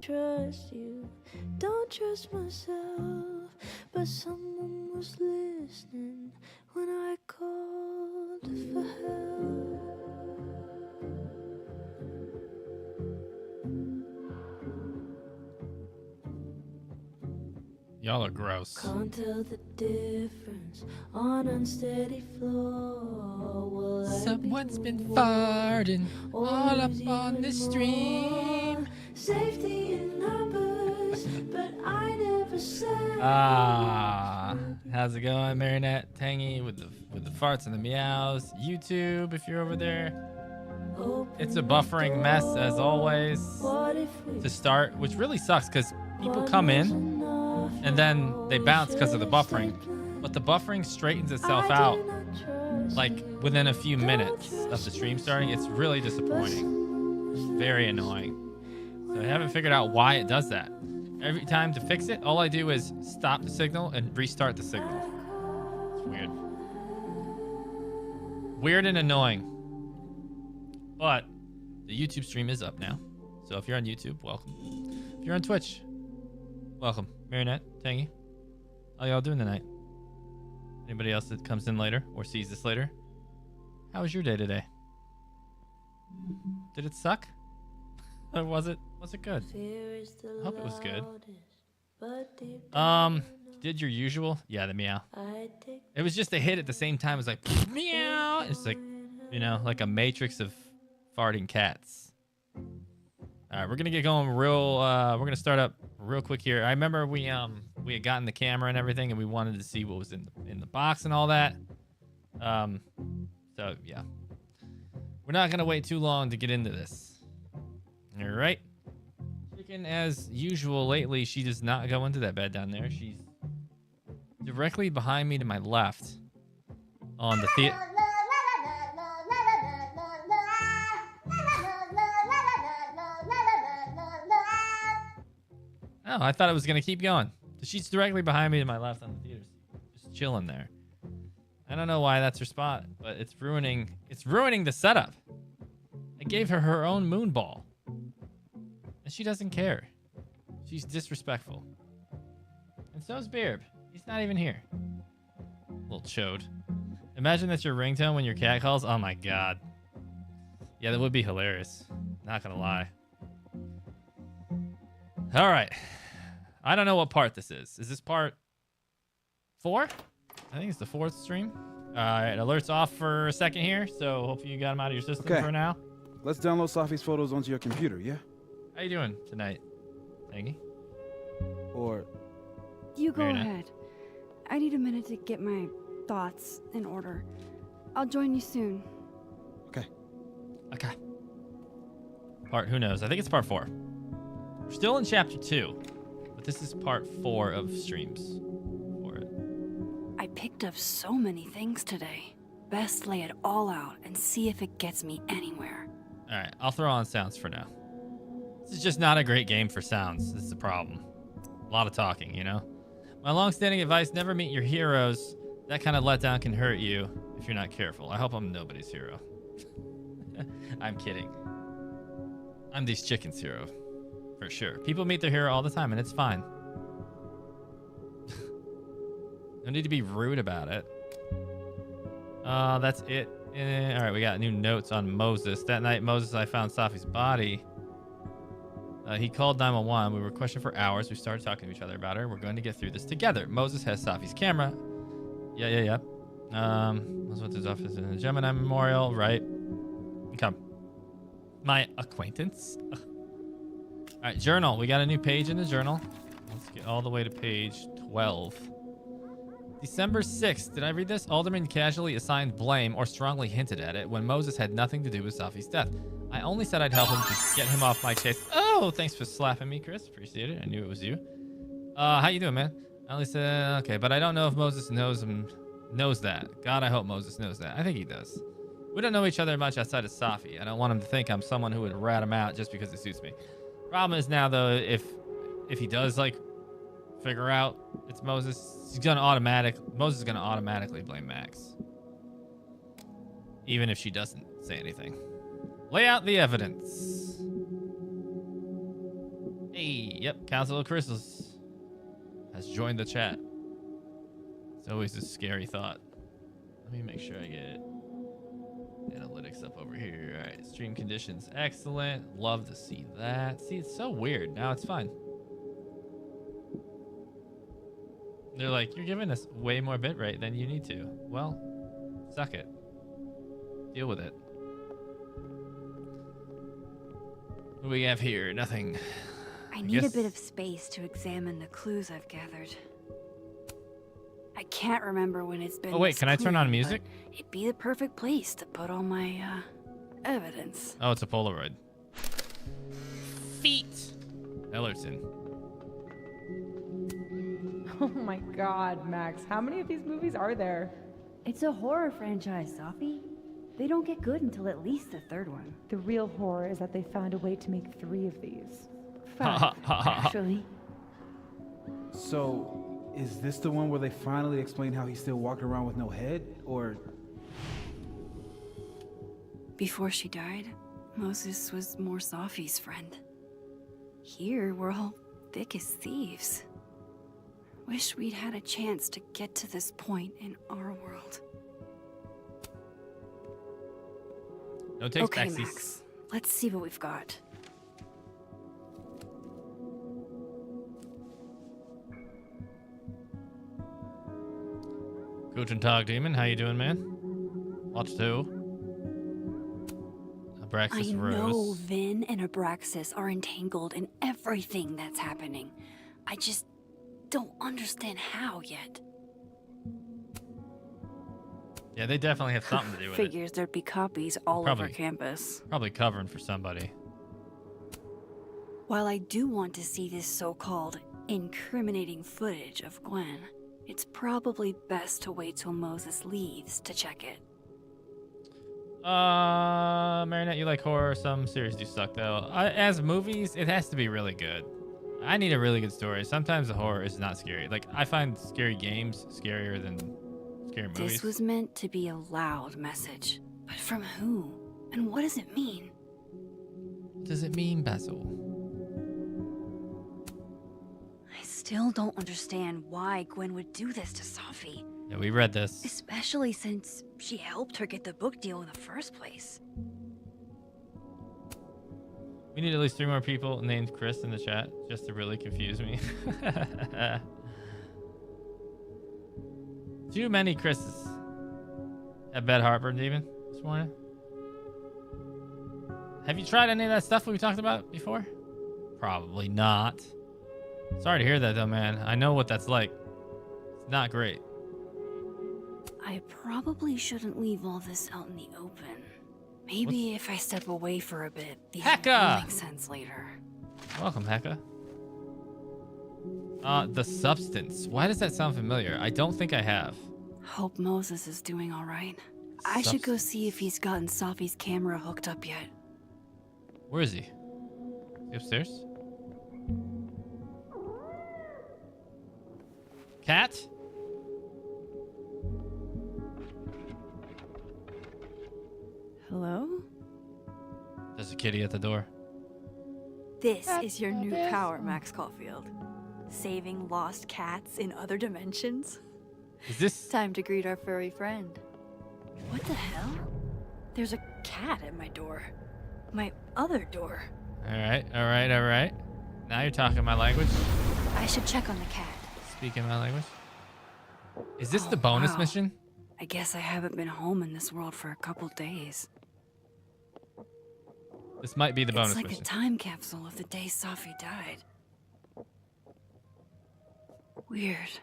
trust you, don't trust myself, but someone was listening when I called for help. Y'all are gross. Can't tell the difference on unsteady floor. Will Someone's been farting all up on the stream. Safety in numbers, but I never said. How's it going, Marinette? Tangy with the farts and the meows. YouTube, if you're over there. It's a buffering mess as always to start, which really sucks because people come in and then they bounce because of the buffering, but the buffering straightens itself out like within a few minutes of the stream starting. It's really disappointing. It's very annoying. So I haven't figured out why it does that. Every time to fix it, all I do is stop the signal and restart the signal. It's weird. Weird and annoying. But the YouTube stream is up now. So if you're on YouTube, welcome. If you're on Twitch, welcome. Marinette, Tangy, how y'all doing tonight? Anybody else that comes in later or sees this later? How was your day today? Did it suck? Or was it good? I hope it was good. Did your usual? Yeah, the meow. It was just a hit at the same time. It was like meow. It's like, you know, like a matrix of farting cats. All right, we're gonna get going real. We're gonna start up real quick here. I remember we had gotten the camera and everything, and we wanted to see what was in the box and all that. So yeah, we're not gonna wait too long to get into this. All right. Chicken, as usual lately, she does not go into that bed down there. She's directly behind me to my left on the theater. Oh, I thought it was going to keep going. She's directly behind me to my left on the theater seat. Just chilling there. I don't know why that's her spot, but it's ruining the setup. I gave her her own moon ball. And she doesn't care. She's disrespectful. And so's Beerb. He's not even here. Little chode. Imagine that's your ringtone when your cat calls. Oh my god. Yeah, that would be hilarious. Not gonna lie. All right. I don't know what part this is. Is this part 4? I think it's the 4th stream. All right, alerts off for a second here. So hopefully you got them out of your system for now. Let's download Safi's photos onto your computer, yeah? How you doing tonight, Tangy? Or... You go ahead. I need a minute to get my thoughts in order. I'll join you soon. Okay. Part, who knows? I think it's part 4. We're still in chapter 2, but this is part 4 of streams for it. I picked up so many things today. Best lay it all out and see if it gets me anywhere. All right, I'll throw on sounds for now. This is just not a great game for sounds. This is the problem. A lot of talking, you know? My long-standing advice, never meet your heroes. That kind of letdown can hurt you if you're not careful. I hope I'm nobody's hero. I'm kidding. I'm these chickens' hero. For sure. People meet their hero all the time, and it's fine. No need to be rude about it. That's it. All right, we got new notes on Moses. That night, Moses, I found Safi's body. He called 911. We were questioned for hours. We started talking to each other about her. We're going to get through this together. Moses has Safi's camera. Yeah. Moses went to his office in the Gemini Memorial, right? Okay. My acquaintance. All right, journal. We got a new page in the journal. Let's get all the way to page 12. December 6th. Did I read this? Alderman casually assigned blame or strongly hinted at it when Moses had nothing to do with Safi's death. I only said I'd help him to get him off my case. Oh, thanks for slapping me, Chris. Appreciate it. I knew it was you. How you doing, man? I only said, okay, but I don't know if Moses knows that. God, I hope Moses knows that. I think he does. We don't know each other much outside of Safi. I don't want him to think I'm someone who would rat him out just because it suits me. Problem is now, though, if he does, like, figure out it's Moses, Moses is gonna automatically blame Max. Even if she doesn't say anything. Lay out the evidence. Hey, yep, Council of Crystals has joined the chat. It's always a scary thought. Let me make sure I get analytics up over here. All right, stream conditions, excellent. Love to see that. See, it's so weird. Now it's fine. They're like, you're giving us way more bitrate than you need to. Well, suck it. Deal with it. What do we have here? Nothing. I need a bit of space to examine the clues I've gathered. I can't remember when it's been. Oh wait, this can I turn on clean, music? but it'd be the perfect place to put all my evidence. Oh, it's a Polaroid. Feet. Ellerton. Oh my god, Max. How many of these movies are there? It's a horror franchise, Sophie. They don't get good until at least the third one. The real horror is that they found a way to make 3 of these. Ha, 5. ha, ha. Actually, So, is this the one where they finally explain how he's still walking around with no head? Or before she died, Moses was more Sophie's friend. Here, we're all thick as thieves. Wish we'd had a chance to get to this point in our world. No takes Okay, backsies. Max. Let's see what we've got. Guten Tag, Demon. How you doing, man? Watch 2. Abraxas I know Rose. Vin and Abraxas are entangled in everything that's happening. I just don't understand how yet. Yeah, they definitely have something to do with it. Figures there'd be copies all Probably. over campus. Probably covering for somebody. While I do want to see this so-called incriminating footage of Gwen, it's probably best to wait till Moses leaves to check it. Marinette, you like horror? Some series do suck though. As movies, it has to be really good. I need a really good story. Sometimes the horror is not scary. Like, I find scary games scarier than scary movies. This was meant to be a loud message. But from who? And what does it mean? What does it mean, Basil? I still don't understand why Gwen would do this to Sophie. Yeah, we read this. Especially since she helped her get the book deal in the first place. We need at least 3 more people named Chris in the chat just to really confuse me. Too many Chris's. Have bad heartburn even this morning. Have you tried any of that stuff we talked about before? Probably not. Sorry to hear that though, man. I know what that's like. It's not great. I probably shouldn't leave all this out in the open. Maybe if I step away for a bit, these Hecka! will make sense later. Welcome, Hecka. The substance. Why does that sound familiar? I don't think I have. Hope Moses is doing all right. I should go see if he's gotten Sophie's camera hooked up yet. Where is he? Is he upstairs? Cat? Hello? There's a kitty at the door. This is your new power, Max Caulfield. Saving lost cats in other dimensions. Is this... Time to greet our furry friend. What the hell? There's a cat at my door. My other door. Alright, alright, alright. Now you're talking my language. I should check on the cat. Speaking my language. Is this the Oh, bonus wow. mission? I guess I haven't been home in this world for a couple days. This might be the bonus It's like mission. a time capsule of the day Sophie died. Weird.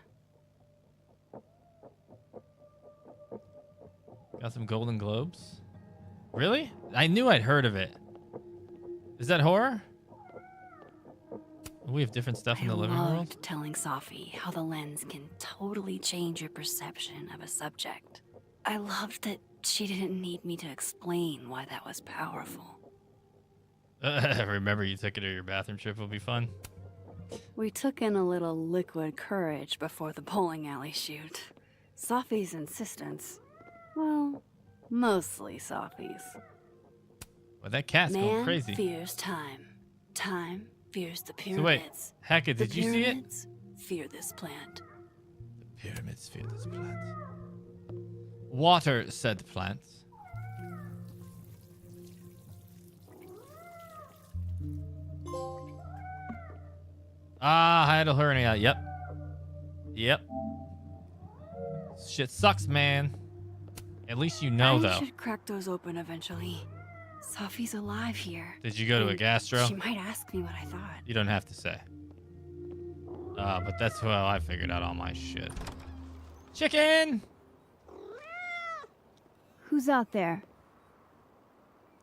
Got some Golden Globes. Really? I knew I'd heard of it. Is that horror? We have different stuff in the living loved world. telling Sophie how the lens can totally change your perception of a subject. I loved that she didn't need me to explain why that was powerful. Remember you took it to your bathroom trip will be fun. We took in a little liquid courage before the bowling alley shoot. Sophie's insistence. Well, mostly Sophie's. Well, that cat's going Man crazy. fears time. Time fears the So wait, pyramids. Hecka, The did you see it? pyramids fear this plant. The pyramids fear this plant. Water, said the plant. Ah, Heidel hernia. Yep. Yep. Shit sucks, man. At least you know, I though. should crack those open eventually. Sophie's alive here. Did you go to a and gastro? She might ask me what I thought. You don't have to say. But that's how I figured out all my shit. Chicken! Who's out there?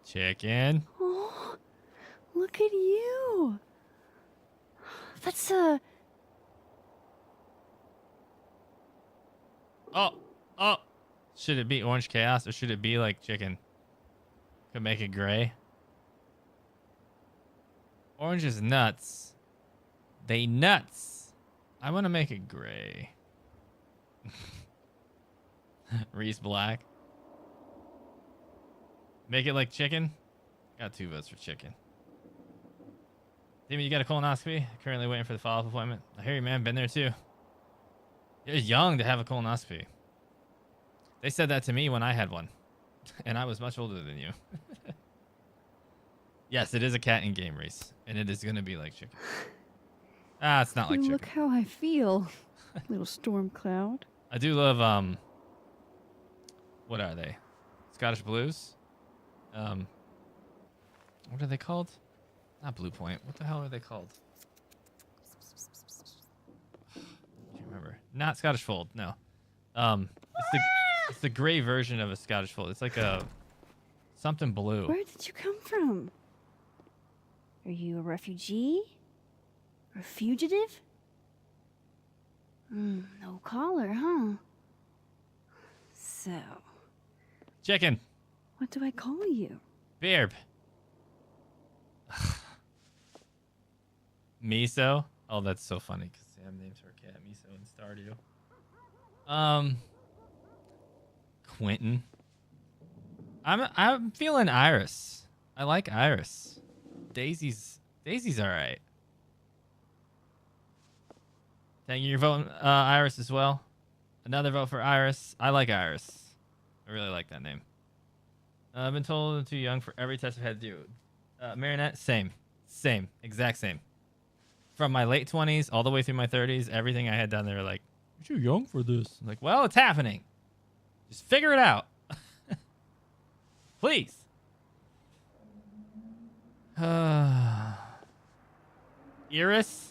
Chicken. Oh, look at you. That's Oh. Should it be orange chaos or should it be like chicken? Could make it gray. Orange is nuts. They nuts. I want to make it gray. Reese black. Make it like chicken. Got 2 votes for chicken. Damon, you got a colonoscopy? Currently waiting for the follow-up appointment. I hear you, man. Been there too. You're young to have a colonoscopy. They said that to me when I had one. And I was much older than you. Yes, it is a cat in game, Reese. And it is going to be like chicken. It's not like chicken. look how I feel. Little storm cloud. I do love, what are they? Scottish Blues? What are they called? Not Blue Point. What the hell are they called? Can't remember. Not Scottish Fold. No. It's the gray version of a Scottish Fold. It's like a something blue. Where did you come from? Are you a refugee? Or a fugitive? No collar, huh? So, Chicken. what do I call you? Beerb. Miso. Oh, that's so funny because Sam names her cat Miso in Stardew. Quentin. I'm feeling Iris. I like Iris. Daisy's all right. Thank you. You're voting Iris as well. Another vote for Iris. I like Iris. I really like that name. I've been told I'm too young for every test I've had to do. Marinette, same, exact same. From my late 20s all the way through my 30s, everything I had done, they were like, "You're too young for this." I'm like, well, it's happening. Just figure it out, please. Iris.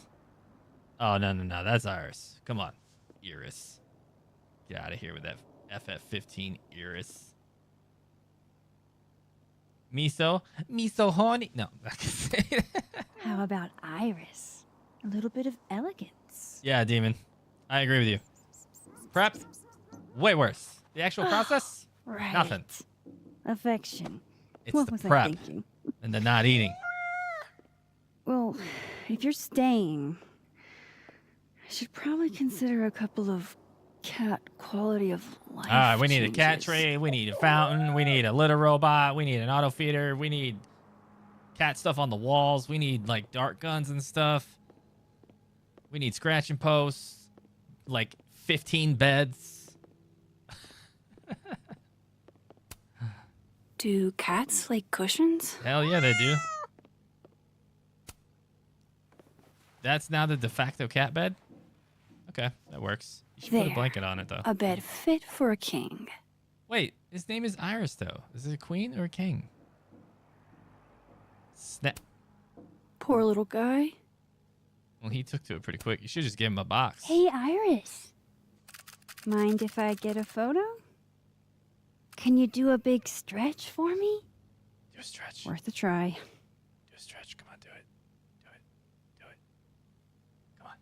Oh no, that's Iris. Come on, Iris. Get out of here with that FF15 Iris. Miso honey. No, I'm not gonna say that. How about Iris? A little bit of elegance. Yeah, Demon. I agree with you. Prep, way worse. The actual process, Right. nothing. Affection. It's What the was I prep thinking? and the not eating. Well, if you're staying, I should probably consider a couple of cat quality of life. All right, we need a cat changes. tree. We need a fountain. We need a litter robot. We need an auto feeder. We need cat stuff on the walls. We need like dart guns and stuff. We need scratching posts, like 15 beds. Do cats like cushions? Hell yeah, they do. That's now the de facto cat bed? Okay, that works. You should put a There. blanket on it, though. A bed fit for a king. Wait, his name is Iris, though. Is it a queen or a king? Snap. Poor little guy. Well, he took to it pretty quick. You should just give him a box. Hey, Iris. Mind if I get a photo? Can you do a big stretch for me? Do a stretch. Worth a try. Do a stretch. Come on, do it. Do it. Do it. Come on.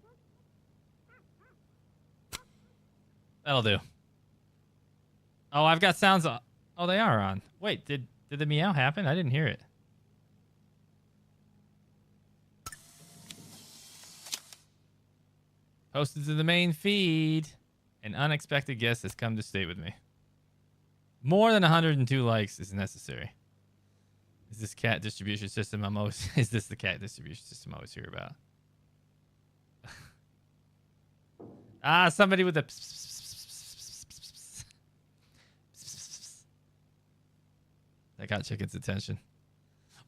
That'll do. Oh, I've got sounds on. Oh, they are on. Wait, did the meow happen? I didn't hear it. Posted to the main feed. An unexpected guest has come to stay with me. More than 102 likes is necessary. Is this cat distribution system I'm always... Is this the cat distribution system I always hear about? Ah, somebody with a... That got Chicken's attention.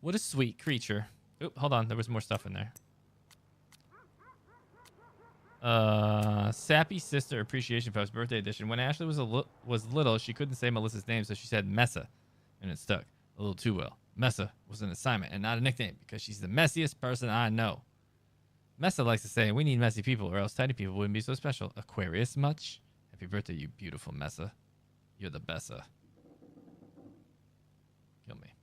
What a sweet creature. Oop, hold on. There was more stuff in there. Sappy Sister Appreciation Post Birthday Edition. When Ashley was little, she couldn't say Melissa's name, so she said Messa, and it stuck a little too well. Messa was an assignment and not a nickname because she's the messiest person I know. Messa likes to say, we need messy people or else tidy people wouldn't be so special. Aquarius much? Happy birthday, you beautiful Messa. You're the bessa. Kill me.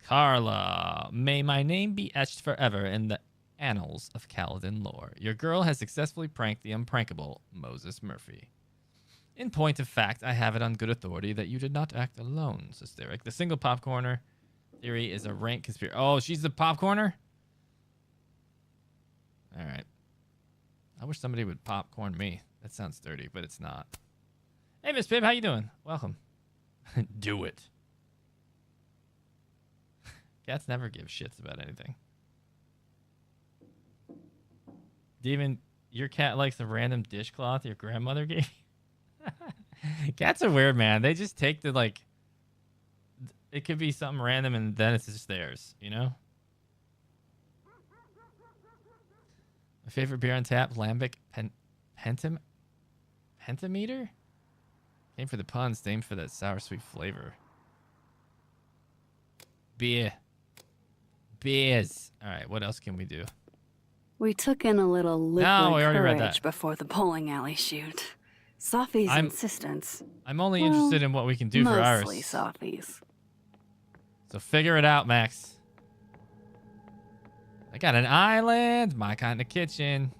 Carla, may my name be etched forever in the annals of Kaladin lore. Your girl has successfully pranked the unprankable Moses Murphy. In point of fact, I have it on good authority that you did not act alone, says Derek. The single popcorner theory is a rank conspiracy. Oh, she's the popcorner? All right. I wish somebody would popcorn me. That sounds dirty, but it's not. Hey, Miss Pib, how you doing? Welcome. Do it. Cats never give shits about anything. Demon, your cat likes the random dishcloth your grandmother gave you? Cats are weird, man. They just take the, like... It could be something random and then it's just theirs, you know? My favorite beer on tap, Lambic Pentameter? Came for the puns, named for that sour sweet flavor. Beer. Beers. All right, what else can we do? We took in a little liquid No, we already read courage that. before the bowling alley shoot. Sophie's insistence. I'm only interested in what we can do for Iris. Mostly Sophie's. So figure it out, Max. I got an island, my kind of kitchen.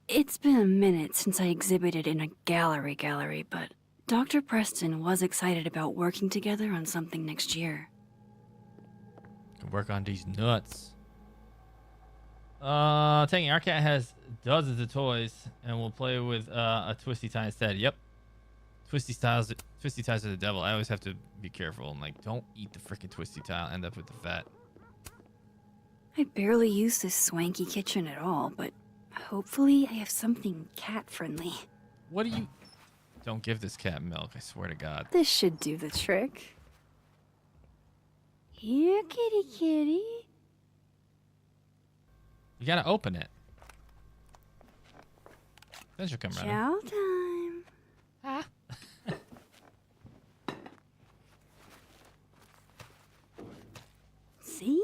It's been a minute since I exhibited in a gallery, but Dr. Preston was excited about working together on something next year. Can work on these nuts. Tangy, our cat has dozens of toys, and we'll play with a twisty tie instead. Yep. Twisty ties are the devil. I always have to be careful. I'm like, don't eat the freaking twisty tie. I'll end up with the fat. I barely use this swanky kitchen at all, but hopefully I have something cat-friendly. What do you... Don't give this cat milk, I swear to God. This should do the trick. Here, kitty kitty. You gotta open it. Then she'll come running. Chow time. Ah. See?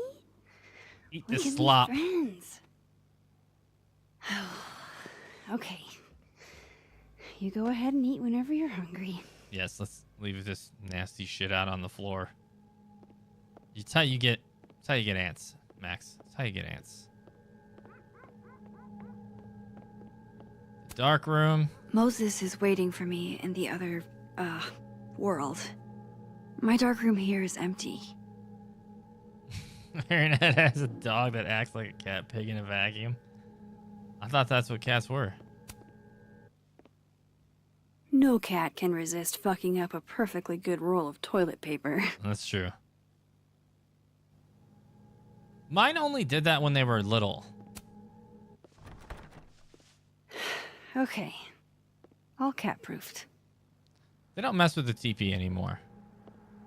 Eat We this can be slop. friends. Okay. You go ahead and eat whenever you're hungry. Yes, let's leave this nasty shit out on the floor. It's how you get ants, Max. It's how you get ants. Dark room. Moses is waiting for me in the other, world. My dark room here is empty. Marinette has a dog that acts like a cat pig in a vacuum. I thought that's what cats were. No cat can resist fucking up a perfectly good roll of toilet paper. That's true. Mine only did that when they were little. Okay. All cat-proofed. They don't mess with the TP anymore.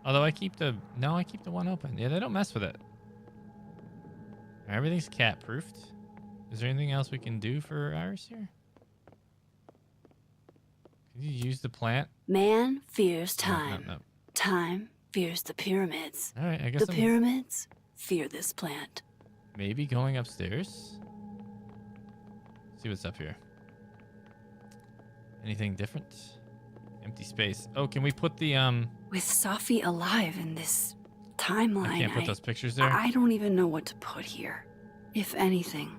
Although I keep the one open. Yeah, they don't mess with it. Everything's cat-proofed. Is there anything else we can do for Iris here? Can you use the plant? Man fears time. No. Time fears the pyramids. All right, I guess The I'm pyramids fear this plant. maybe going upstairs. See what's up here. Anything different? Empty space. Oh, can we put the With Sophie alive in this timeline, I can't put those pictures there. I don't even know what to put here. If anything.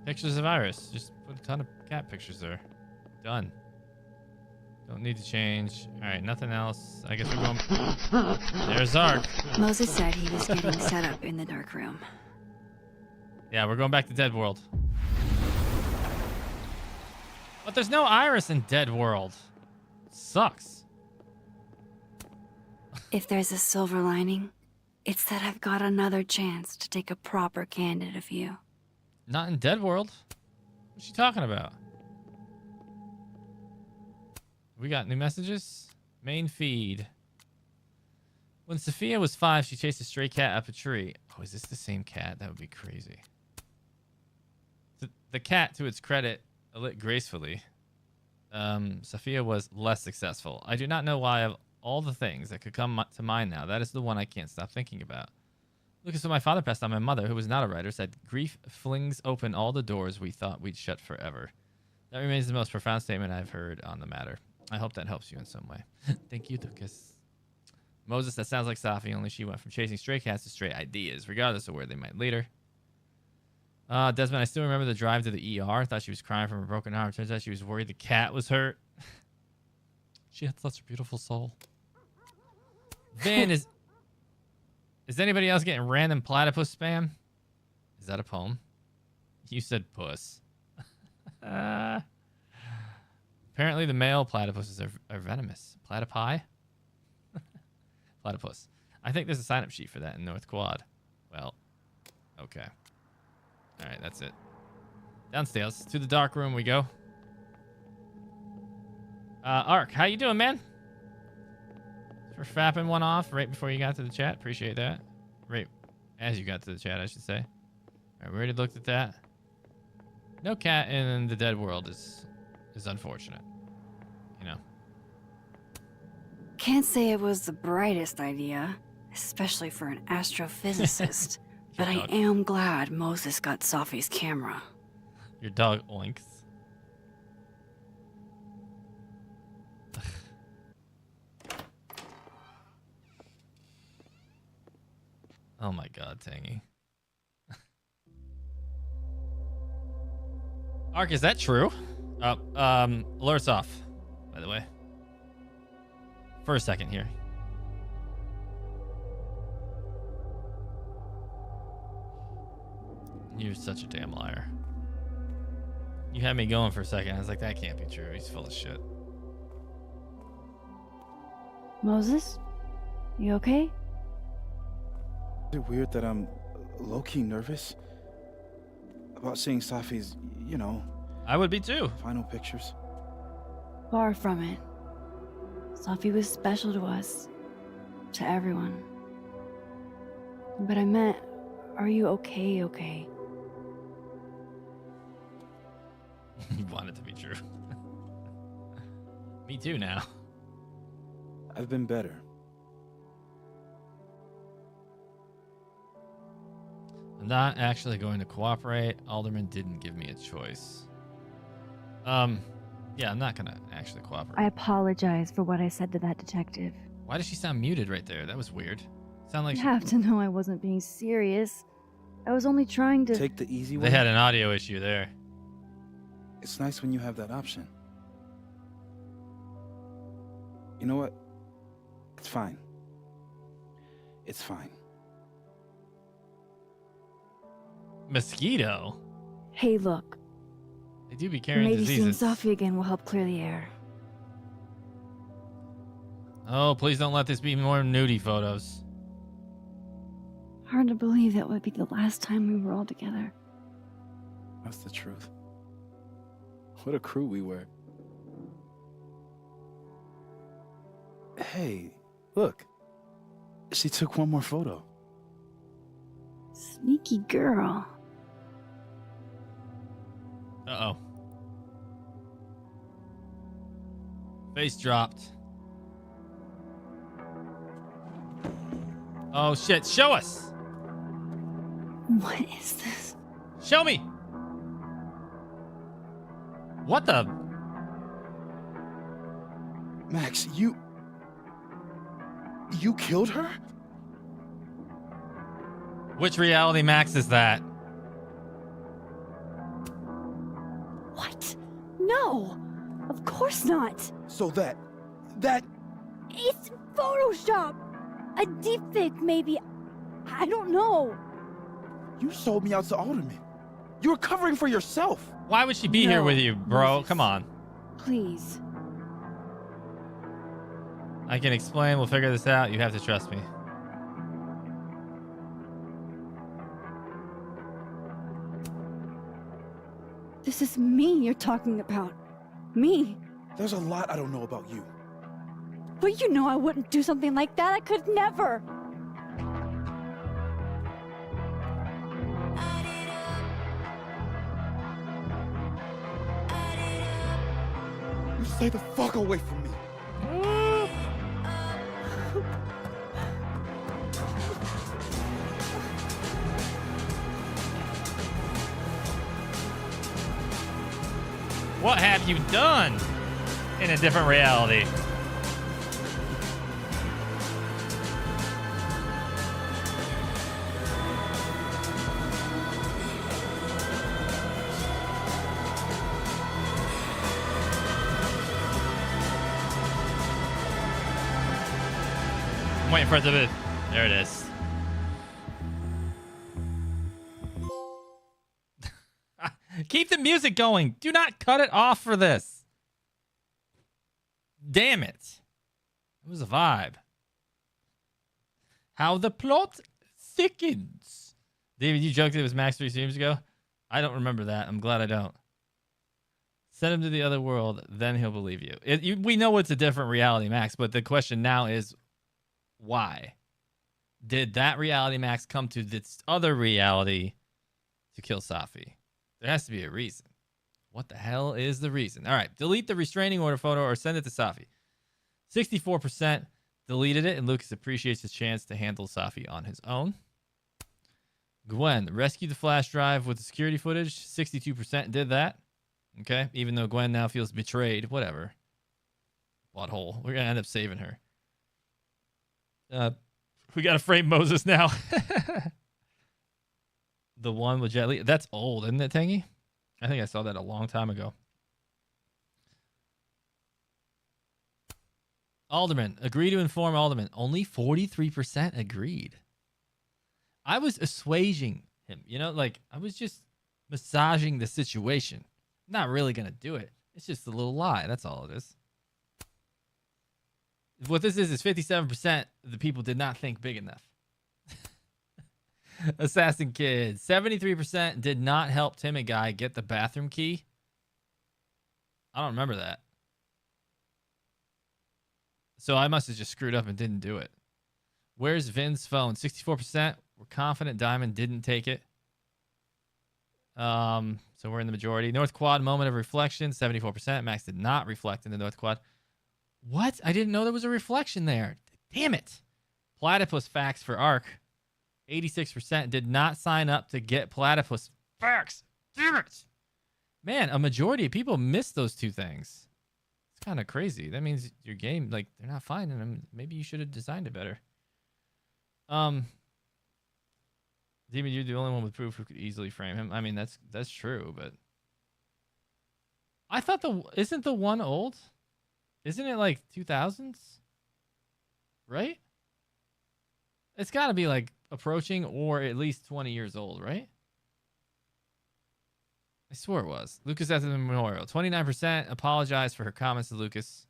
Pictures of Iris. Just put a ton of cat pictures there. Done. Don't need to change. All right, nothing else. I guess we're going. There's Ark. Moses said he was getting set up in the dark room. Yeah, we're going back to Dead World. But there's no Iris in Dead World. Sucks. If there's a silver lining, it's that I've got another chance to take a proper candid view. Not in Dead World. What's she talking about? We got new messages. Main feed. When Sophia was 5, she chased a stray cat up a tree. Oh, is this the same cat? That would be crazy. The cat, to its credit, lit gracefully. Sophia was less successful. I do not know why of all the things that could come to mind now, that is the one I can't stop thinking about. Lucas, when my father passed on, my mother, who was not a writer, said, grief flings open all the doors we thought we'd shut forever. That remains the most profound statement I've heard on the matter. I hope that helps you in some way. Thank you, Lucas. Moses, that sounds like Safi, only she went from chasing stray cats to stray ideas, regardless of where they might lead her. Desmond, I still remember the drive to the ER. I thought she was crying from a broken arm. Turns out she was worried the cat was hurt. She had such a beautiful soul. Van, is anybody else getting random platypus spam? Is that a poem? You said puss. Apparently the male platypuses are venomous. Platypi? Platypus. I think there's a sign-up sheet for that in North Quad. Well, okay. All right, that's it. Downstairs. To the dark room we go. Ark, how you doing, man? For fapping one off right before you got to the chat. Appreciate that. Right as you got to the chat, I should say. All right, we already looked at that. No cat in the Dead World is unfortunate. You know. Can't say it was the brightest idea, especially for an astrophysicist. But I am glad Moses got Safi's camera. Your dog oinks. Oh my god, Tangy. Ark, is that true? Alerts off, by the way. For a second here. You're such a damn liar. You had me going for a second. I was like, that can't be true. He's full of shit. Moses? You okay? Is it weird that I'm low-key nervous about seeing Safi's, you know, I would be too. final pictures? Far from it. Safi was special to us. To everyone. But I meant, are you okay? You want it to be true. Me too now. I've been better. I'm not actually going to cooperate. Alderman didn't give me a choice. Yeah, I'm not gonna actually cooperate. I apologize for what I said to that detective. Why does she sound muted right there? That was weird. Sound like You have to know I wasn't being serious. I was only trying to... Take the easy way. they had an audio issue there. It's nice when you have that option. You know what? It's fine. It's fine. Mosquito? Hey, look. They do be carrying Maybe seeing diseases. Safi again will help clear the air. Oh, please don't let this be more nudie photos. Hard to believe that would be the last time we were all together. That's the truth. What a crew we were. Hey, look. She took one more photo. Sneaky girl. Uh-oh. Face dropped. Oh, shit. Show us. What is this? Show me. What the? Max, you killed her? Which reality Max is that? What? No! Of course not! So that It's Photoshop! A deepfake, maybe. I don't know. you sold me out to Alderman. You were covering for yourself. Why would she be here No, with you, bro? Moses. Come on. Please. I can explain. We'll figure this out. You have to trust me. This is me you're talking about. Me. There's a lot I don't know about you. But you know I wouldn't do something like that. I could never. You stay the fuck away from me. What have you done in a different reality? I'm waiting for it to be. There it is. Keep the music going. Do not cut it off for this. Damn it. It was a vibe. How the plot thickens. David, you joked it was Max 3 streams ago. I don't remember that. I'm glad I don't. Send him to the other world, then he'll believe you. We know it's a different reality, Max, but the question now is why? Did that reality, Max, come to this other reality to kill Safi? There has to be a reason. What the hell is the reason? All right, delete the restraining order photo or send it to Safi. 64% deleted it, and Lucas appreciates his chance to handle Safi on his own. Gwen, rescue the flash drive with the security footage. 62% did that. Okay, even though Gwen now feels betrayed. Whatever. Butthole. We're going to end up saving her. We got to frame Moses now. The one with Jet Li. That's old, isn't it, Tangy? I think I saw that a long time ago. Alderman. Agree to inform Alderman. Only 43% agreed. I was assuaging him. You know, like, I was just massaging the situation. Not really going to do it. It's just a little lie. That's all it is. What this is 57% of the people did not think big enough. Assassin Kid. 73% did not help Tim and Guy get the bathroom key. I don't remember that. So I must have just screwed up and didn't do it. Where's Vin's phone? 64% were confident Diamond didn't take it. So we're in the majority. North Quad moment of reflection. 74%. Max did not reflect in the North Quad. What? I didn't know there was a reflection there. Damn it. Platypus facts for ARC. 86% did not sign up to get platypus facts. Damn it. Man, a majority of people missed those two things. It's kind of crazy. That means your game, like, they're not finding them. Maybe you should have designed it better. Demon, you're the only one with proof who could easily frame him. I mean, that's true, but I thought isn't the one old? Isn't it like 2000s? Right? It's got to be like approaching or at least 20 years old, right? I swore it was. Lucas at the memorial. 29% apologized for her comments to Lucas.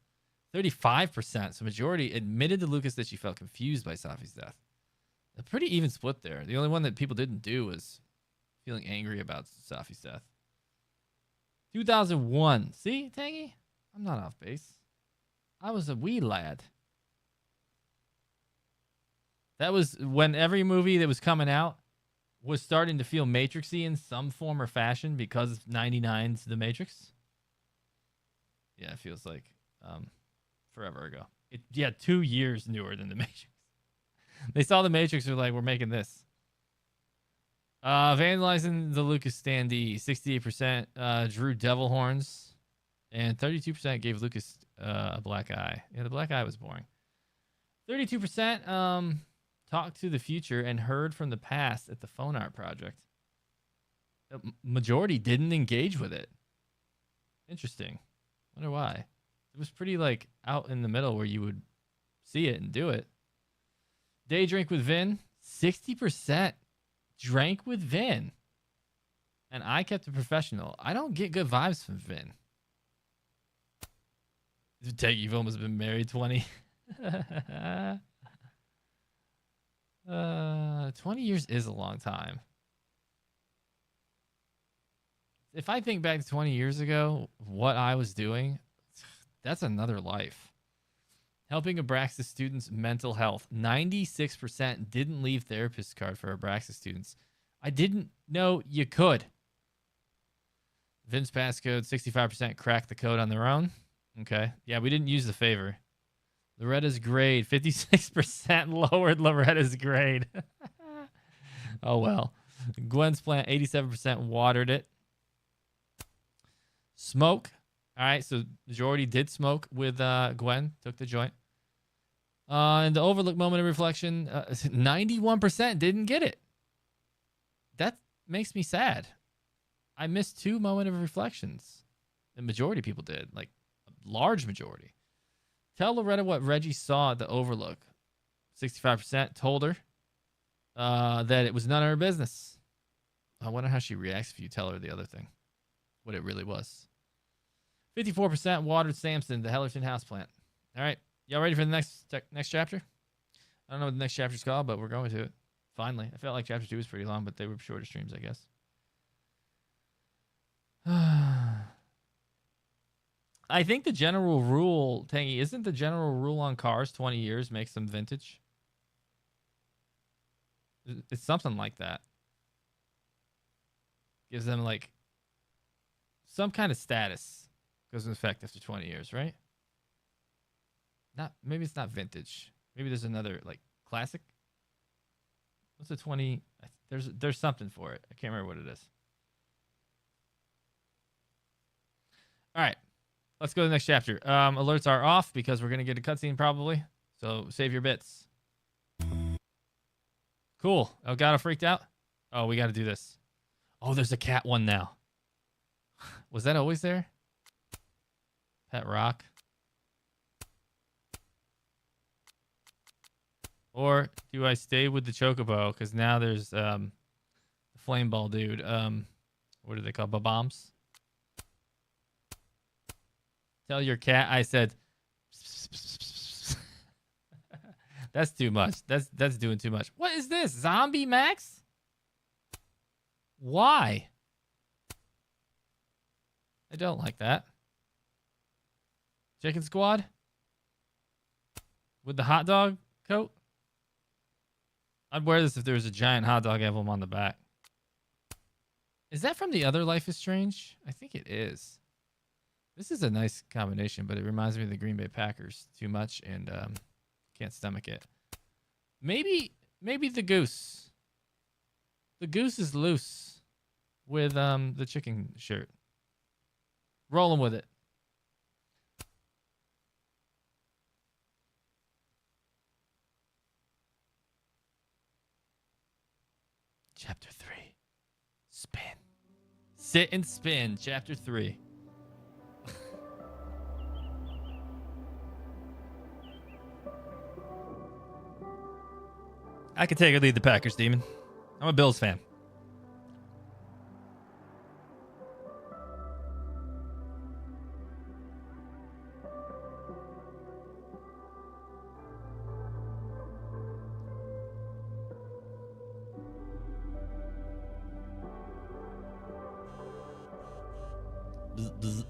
35%, so majority, admitted to Lucas that she felt confused by Safi's death. A pretty even split there. The only one that people didn't do was feeling angry about Safi's death. 2001. See, Tangy? I'm not off base. I was a wee lad. That was when every movie that was coming out was starting to feel Matrixy in some form or fashion because of 99's The Matrix. Yeah, it feels like forever ago. 2 years newer than The Matrix. They saw The Matrix, were like, we're making this. Vandalizing the Lucas standee. 68% drew devil horns. And 32% gave Lucas a black eye. Yeah, the black eye was boring. 32% talked to the future and heard from the past at the phone art project. The majority didn't engage with it. Interesting. Wonder why. It was pretty like out in the middle where you would see it and do it. Day drink with Vin. 60% drank with Vin. And I kept it professional. I don't get good vibes from Vin. You've almost been married 20. 20 years is a long time. If I think back to 20 years ago, what I was doing, that's another life. Helping Abraxas students' mental health. 96% didn't leave therapist card for Abraxas students. I didn't know you could. Vince passcode, 65% cracked the code on their own. Okay. Yeah, we didn't use the favor. Loretta's grade, 56% lowered Loretta's grade. Oh, well. Gwen's plant, 87% watered it. Smoke. All right, so majority did smoke with Gwen. Took the joint. And the overlook moment of reflection, 91% didn't get it. That makes me sad. I missed 2 moment of reflections. The majority of people did, like a large majority. Tell Loretta what Reggie saw at the overlook. 65% told her that it was none of her business. I wonder how she reacts if you tell her the other thing, what it really was. 54% watered Samson, the Hellerton houseplant. All right, y'all ready for the next chapter? I don't know what the next chapter's called, but we're going to it. Finally. I felt like chapter 2 was pretty long, but they were shorter streams, I guess. I think the general rule, Tangy, isn't the general rule on cars 20 years makes them vintage? It's something like that. Gives them like some kind of status. Goes into effect after 20 years, right? Maybe it's not vintage. Maybe there's another like classic. What's the 20? There's something for it. I can't remember what it is. All right. Let's go to the next chapter. Alerts are off because we're going to get a cutscene probably. So save your bits. Cool. Elgato freaked out. Oh, we got to do this. Oh, there's a cat one now. Was that always there? Pet rock. Or do I stay with the chocobo? Because now there's the flame ball dude. What do they call bombs? Tell your cat I said. That's too much. That's doing too much. What is this? Zombie Max? Why? I don't like that. Chicken Squad? With the hot dog coat? I'd wear this if there was a giant hot dog emblem on the back. Is that from the other Life is Strange? I think it is. This is a nice combination, but it reminds me of the Green Bay Packers too much, and can't stomach it. Maybe the goose. The goose is loose with the chicken shirt. Rolling with it. Chapter 3. Spin. Sit and spin. Chapter 3. I could take or lead the Packers, Demon. I'm a Bills fan. Bzz, bzz.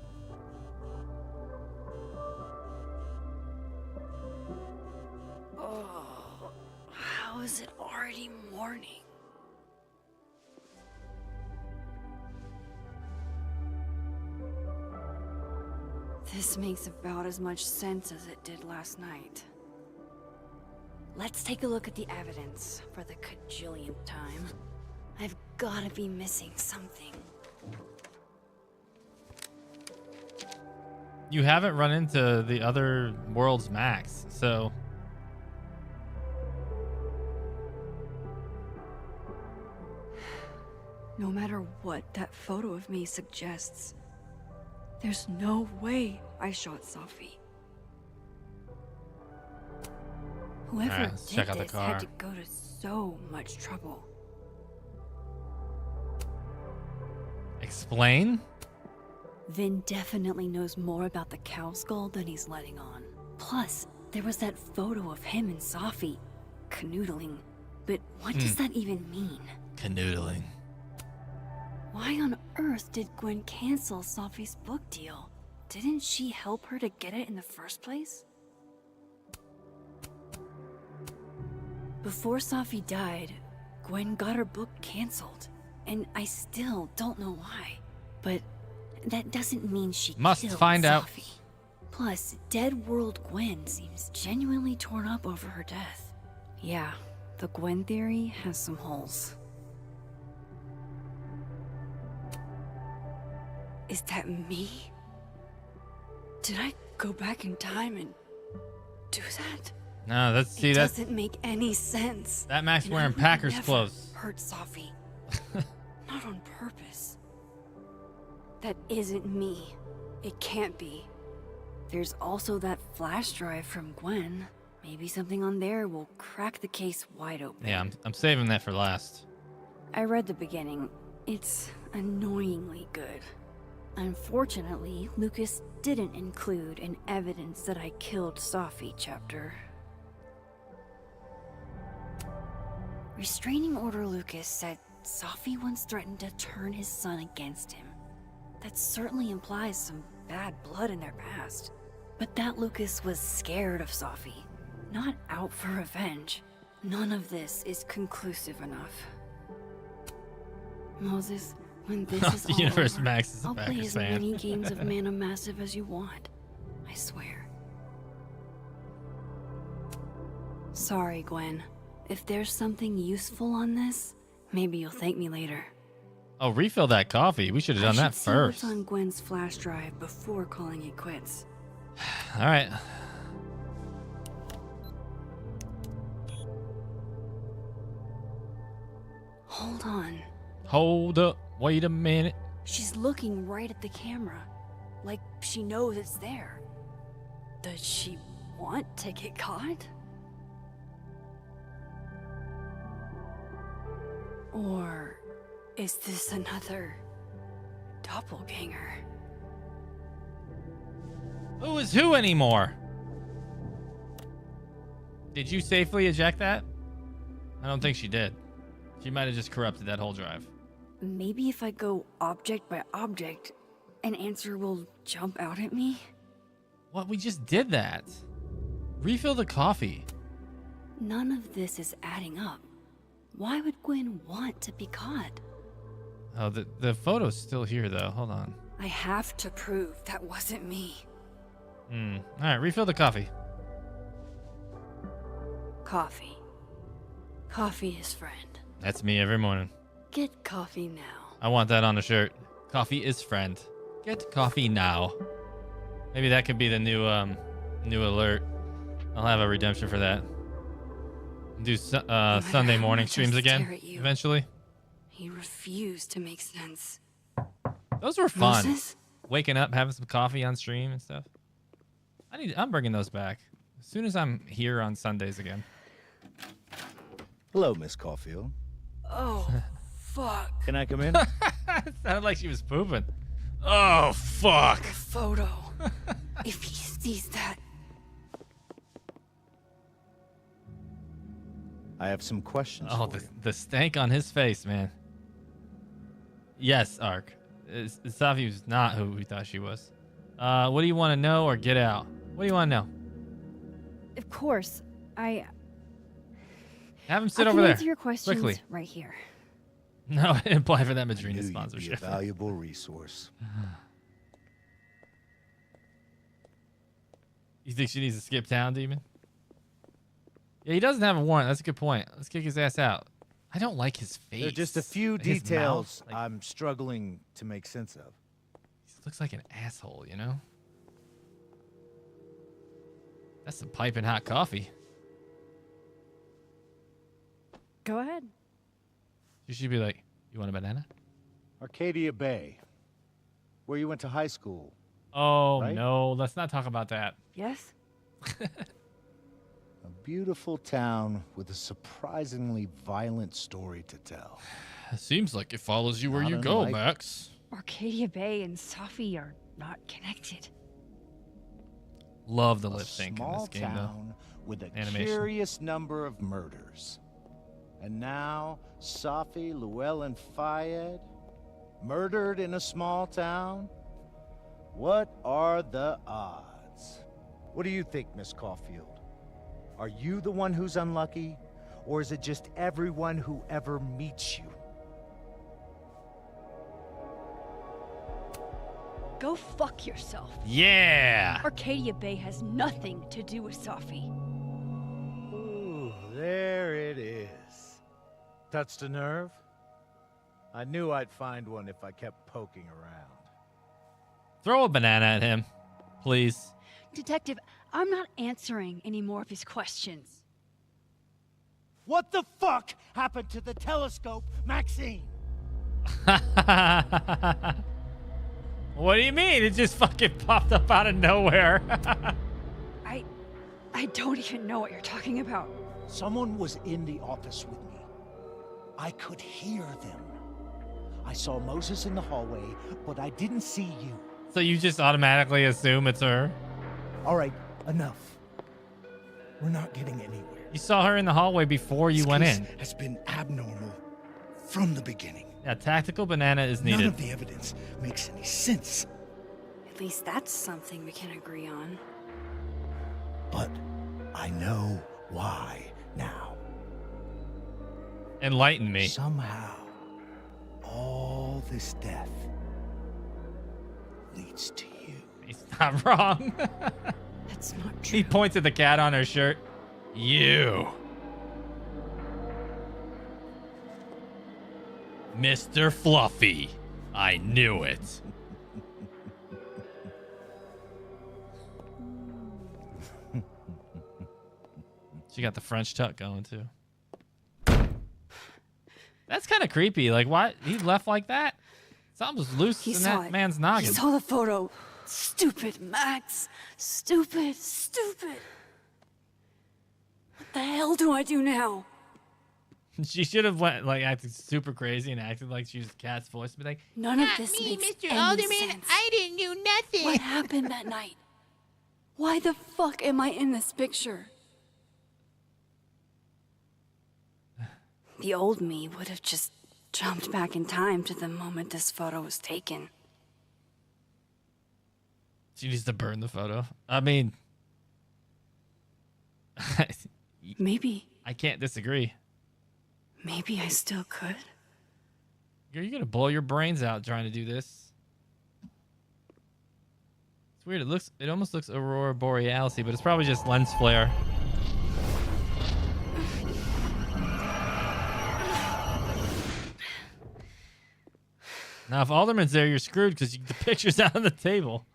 Oh, how is it already morning? This makes about as much sense as it did last night. Let's take a look at the evidence for the cajillionth time. I've gotta be missing something. You haven't run into the other world's Max, so... No matter what that photo of me suggests, there's no way I shot Sophie. Whoever Alright, let's did check out the this car. had to go to so much trouble. Explain? Vin definitely knows more about the cow skull than he's letting on. Plus, There was that photo of him and Safi canoodling. But what does that even mean? Canoodling. Why on earth did Gwen cancel Safi's book deal? Didn't she help her to get it in the first place? Before Safi died, Gwen got her book canceled. And I still don't know why. But that doesn't mean she Must killed find out. Safi. Plus, Dead World Gwen seems genuinely torn up over her death. Yeah, the Gwen theory has some holes. Is that me? Did I go back in time and do that? No, that's It that's doesn't make any sense. that Max And I wearing would Packers never clothes. Hurt Safi. Not on purpose. That isn't me. It can't be. There's also that flash drive from Gwen. Maybe something on there will crack the case wide open. Yeah, I'm saving that for last. I read the beginning. It's annoyingly good. Unfortunately, Lucas didn't include an evidence that I killed Safi chapter. Restraining Order Lucas said Safi once threatened to turn his son against him. That certainly implies some bad blood in their past. But that Lucas was scared of Safi, not out for revenge. None of this is conclusive enough. Moses, when this is all Universe over, Max is a I'll play Packers as fan. many games of Mana Massive as you want. I swear. Sorry, Gwen. If there's something useful on this, maybe you'll thank me later. Oh, refill that coffee. We should have done that I should first. see what's on Gwen's flash drive before calling it quits. All right. Hold on. Hold up. Wait a minute. She's looking right at the camera, like she knows it's there. Does she want to get caught? Or is this another doppelganger? Who is who anymore? Did you safely eject that? I don't think she did. She might have just corrupted that whole drive. Maybe if I go object by object, an answer will jump out at me? What? We just did that. Refill the coffee. None of this is adding up. Why would Gwen want to be caught? Oh, the photo's still here, though. Hold on. I have to prove that wasn't me. All right, refill the coffee. Coffee. Coffee is friend. That's me every morning. Get coffee now. I want that on a shirt. Coffee is friend. Get coffee now. Maybe that could be the new alert. I'll have a redemption for that. Do Sunday how morning much I streams again stare at you. eventually. He refused to make sense. Those were fun. Moses? Waking up, having some coffee on stream and stuff. I'm bringing those back as soon as I'm here on Sundays again. Hello, Miss Caulfield. Oh, fuck. Can I come in? It sounded like she was pooping. Oh fuck! The photo. If he sees that. I have some questions Oh, for you. the stank on his face, man. Yes, Ark. Safi was not who we thought she was. What do you want to know or get out? What do you want to know? Of course, I Have him sit can over there. answer your questions Quickly. right here. No, I didn't apply for that I knew Madrina you'd be a sponsorship. valuable resource. You think she needs to skip town, Demon? Yeah, he doesn't have a warrant. That's a good point. Let's kick his ass out. I don't like his face. There are just a few Like his details mouth. Like, I'm struggling to make sense of. he looks like an asshole, you know? That's some piping hot coffee. Go ahead. You should be like, you want a banana? Arcadia Bay, where you went to high school. Oh, Right? no. Let's not talk about that. Yes? A beautiful town with a surprisingly violent story to tell. It seems like it follows you where Not you go, unlike- Max. Arcadia Bay and Safi are not connected. Love the A lip sync in small this game, though. town with a Animation. curious number of murders. And now, Safi, Llewellyn Fayed, murdered in a small town? What are the odds? What do you think, Miss Caulfield? Are you the one who's unlucky? Or is it just everyone who ever meets you? Go fuck yourself. Yeah. Arcadia Bay has nothing to do with Safi. Ooh, there it is. Touched a nerve? I knew I'd find one if I kept poking around. Throw a banana at him, please. Detective, I'm not answering any more of his questions. What the fuck happened to the telescope, Maxine? What do you mean? It just fucking popped up out of nowhere. I don't even know what you're talking about. Someone was in the office with me. I could hear them. I saw Moses in the hallway, but I didn't see you. So you just automatically assume it's her? All right, enough. We're not getting anywhere. You saw her in the hallway before you went in. Has been abnormal from the beginning. Yeah, tactical banana is None needed. of the evidence makes any sense. At least that's something we can agree on. But I know why now. Enlighten me. Somehow, all this death leads to you. He's not wrong. That's not true. He points at the cat on her shirt. You. Mr. Fluffy. I knew it. She got the French tuck going too. That's kind of creepy. Like, why he left like that? Something's loose He in saw that it. man's He noggin. saw the photo. Stupid, Max. Stupid, stupid. What the hell do I do now? She should have went like acted super crazy and acted like she was the cat's voice, but like, None of this makes any sense. I didn't do nothing. What happened that night? Why the fuck am I in this picture? The old me would have just jumped back in time to the moment this photo was taken. she needs to burn the photo. I mean, Maybe. I can't disagree. Maybe I still could. You're gonna blow your brains out trying to do this. It's weird. It almost looks Aurora Borealis-y, but it's probably just lens flare. Now, if Alderman's there, you're screwed because the picture's out on the table.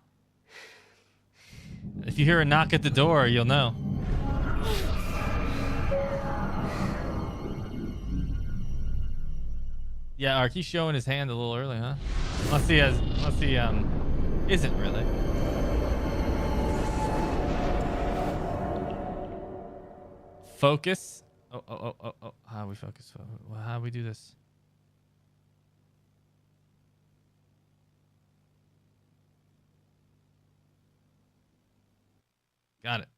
If you hear a knock at the door, you'll know. Yeah, Ark, he's showing his hand a little early, huh? Unless he isn't really. Focus. Oh. How do we focus? How do we do this? Got it.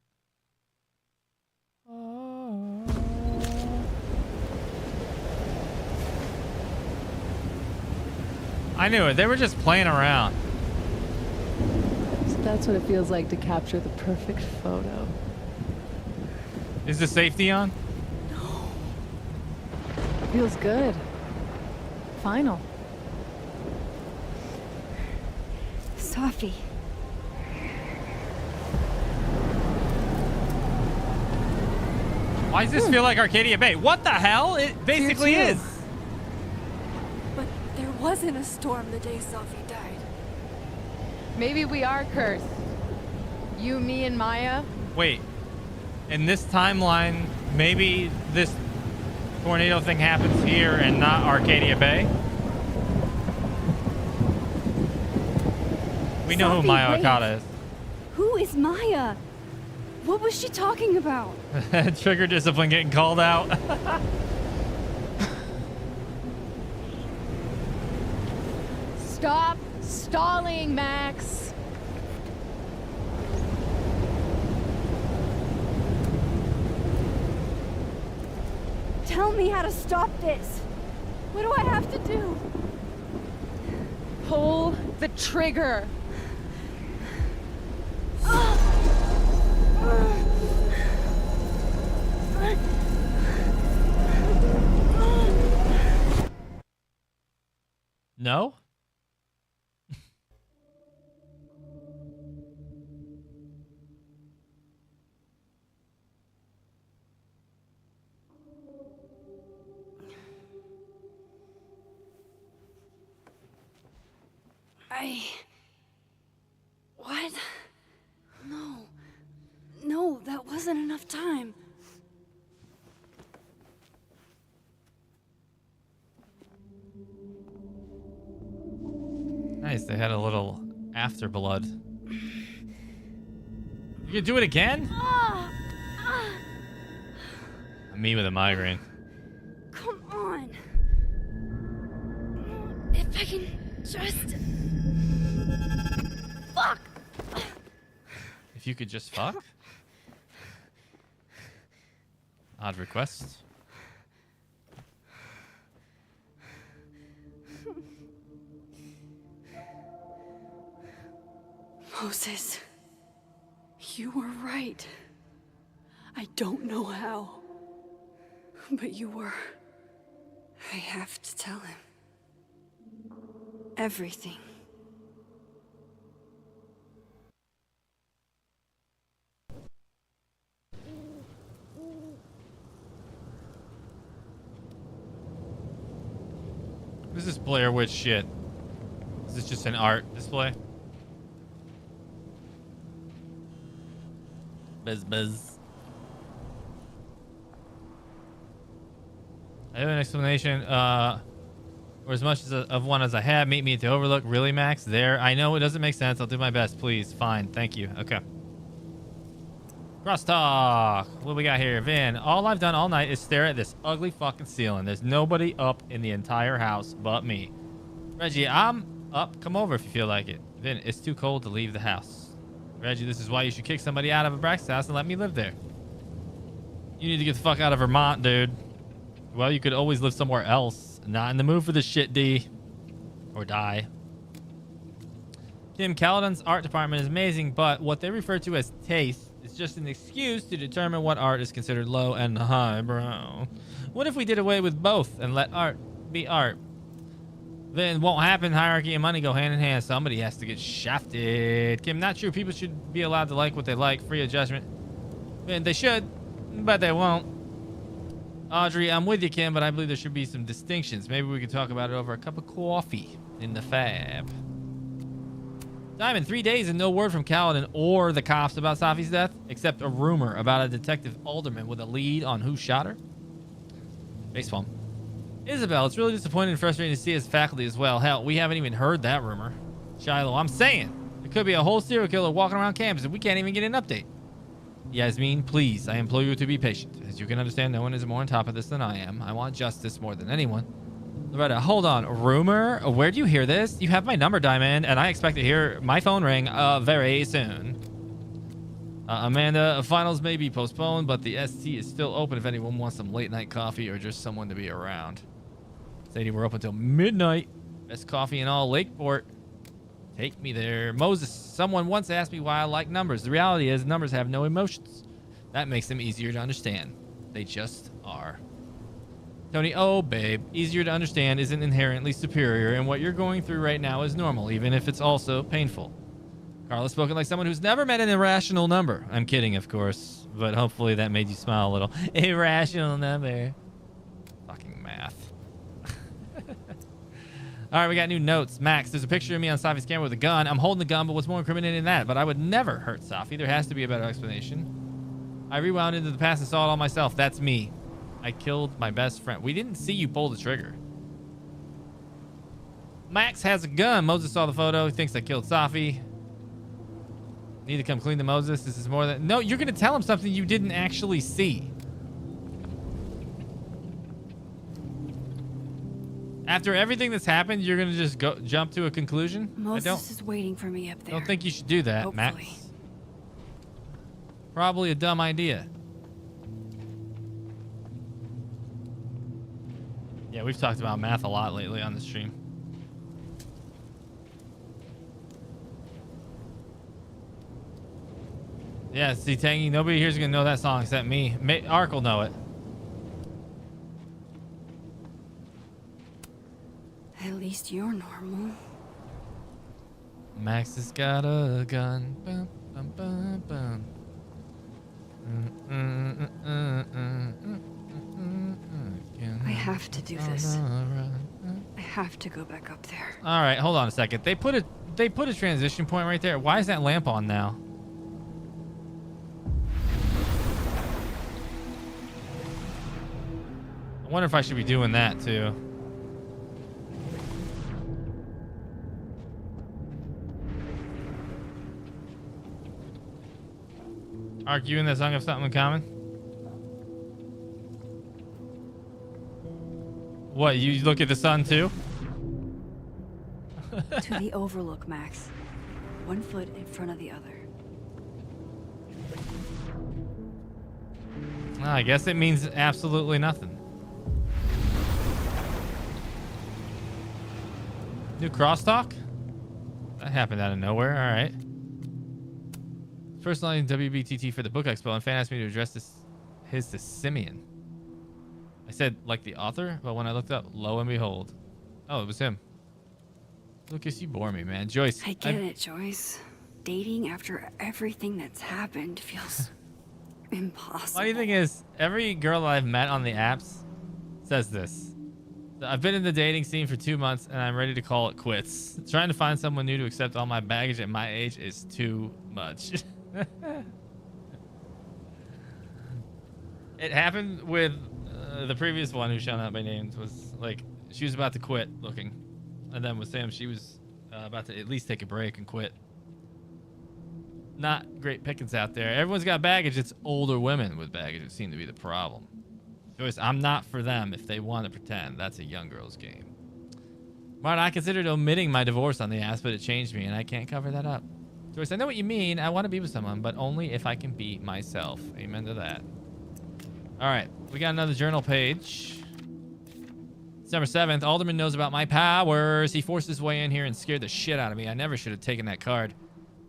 I knew it. They were just playing around. So that's what it feels like to capture the perfect photo. Is the safety on? Feels good. Final. Safi. Why does this feel like Arcadia Bay? What the hell? It basically Tier 2. is. But there wasn't a storm the day Safi died. Maybe we are cursed. You, me, and Maya. Wait. In this timeline, maybe this tornado thing happens here and not Arcadia Bay? We know who Safi, Maya wait. Okada is. Who is Maya? What was she talking about? Trigger discipline getting called out. Stop stalling, Max. Tell me how to stop this. What do I have to do? Pull the trigger. No? What? No. No, that wasn't enough time. Nice, they had a little afterblood. You can do it again? Me with a migraine. Come on. If I can just... Fuck! If you could just fuck? Odd request. Moses, you were right. I don't know how, but you were. I have to tell him. Everything. This is Blair Witch shit. Is this just an art display? Buzz. I have an explanation, or as much as of one as I have. Meet me at the Overlook. Really, Max? There. I know it doesn't make sense. I'll do my best, please. Fine. Thank you. Okay. Crosstalk. What do we got here? Vin, all I've done all night is stare at this ugly fucking ceiling. There's nobody up in the entire house but me. Reggie, I'm up. Come over if you feel like it. Vin, it's too cold to leave the house. Reggie, this is why you should kick somebody out of a Brax's house and let me live there. You need to get the fuck out of Vermont, dude. Well, you could always live somewhere else. Not in the mood for this shit, D. Or die. Kim, Caledon's art department is amazing, but what they refer to as taste is just an excuse to determine what art is considered low and high, bro. What if we did away with both and let art be art? Then it won't happen. Hierarchy and money go hand in hand. Somebody has to get shafted. Kim, not true. People should be allowed to like what they like, free of judgment. And they should, but they won't. Audrey, I'm with you, Kim, but I believe there should be some distinctions. Maybe we could talk about it over a cup of coffee in the fab. Diamond, 3 days and no word from Caledon or the cops about Safi's death, except a rumor about a detective alderman with a lead on who shot her. Facepalm. Isabel, it's really disappointing and frustrating to see as faculty as well. Hell, we haven't even heard that rumor. Shiloh, I'm saying, there could be a whole serial killer walking around campus and we can't even get an update. Yasmin, please, I implore you to be patient. As you can understand, no one is more on top of this than I am. I want justice more than anyone. Loretta, hold on. Rumor? Where do you hear this? You have my number, Diamond, and I expect to hear my phone ring very soon. Amanda, finals may be postponed, but the ST is still open if anyone wants some late night coffee or just someone to be around. Sadie, we're open until midnight. Best coffee in all Lakeport. Take me there. Moses, someone once asked me why I like numbers. The reality is numbers have no emotions. That makes them easier to understand. They just are. Tony, oh babe, easier to understand isn't inherently superior, and what you're going through right now is normal, even if it's also painful. Carla, spoken like someone who's never met an irrational number. I'm kidding, of course, but hopefully that made you smile a little. Irrational number. Fucking math. All right, we got new notes. Max, there's a picture of me on Safi's camera with a gun. I'm holding the gun, but what's more incriminating than that? But I would never hurt Safi. There has to be a better explanation. I rewound into the past and saw it all myself. That's me. I killed my best friend. We didn't see you pull the trigger. Max has a gun. Moses saw the photo. He thinks I killed Safi. Need to come clean to Moses. This is more than... No, you're going to tell him something you didn't actually see. After everything that's happened, you're going to just jump to a conclusion? Moses is waiting for me up I there. don't think you should do that, Hopefully. Max. Probably a dumb idea. Yeah, we've talked about math a lot lately on the stream. Yeah, see, Tangy, nobody here's gonna know that song except me. Ark will know it. At least you're normal. Max has got a gun. Bum, bum, bum, bum. I have to do this. I have to go back up there. All right, hold on a second. They put a transition point right there. Why is that lamp on now? I wonder if I should be doing that too. Ark, you and that song have something in common? What, you look at the sun too? To the overlook, Max. 1 foot in front of the other. Well, I guess it means absolutely nothing. New crosstalk? That happened out of nowhere. All right. First line WBTT for the book expo, and fan asked me to address his to Simeon. I said, like the author, but when I looked up, lo and behold. Oh, it was him. Lucas, you bore me, man. Joyce. I get it, Joyce. Dating after everything that's happened feels impossible. Funny thing is, every girl that I've met on the apps says this. I've been in the dating scene for 2 months, and I'm ready to call it quits. Trying to find someone new to accept all my baggage at my age is too much. It happened with the previous one who shall not be named. Was like, she was about to quit looking. And then with Sam, she was about to at least take a break and quit. Not great pickings out there. Everyone's got baggage. It's older women with baggage that seem to be the problem. Joyce, I'm not for them if they want to pretend. That's a young girl's game. Martin, I considered omitting my divorce on the ass, but it changed me, and I can't cover that up. Joyce, I know what you mean. I want to be with someone, but only if I can be myself. Amen to that. All right, we got another journal page. December 7th, Alderman knows about my powers. He forced his way in here and scared the shit out of me. I never should have taken that card.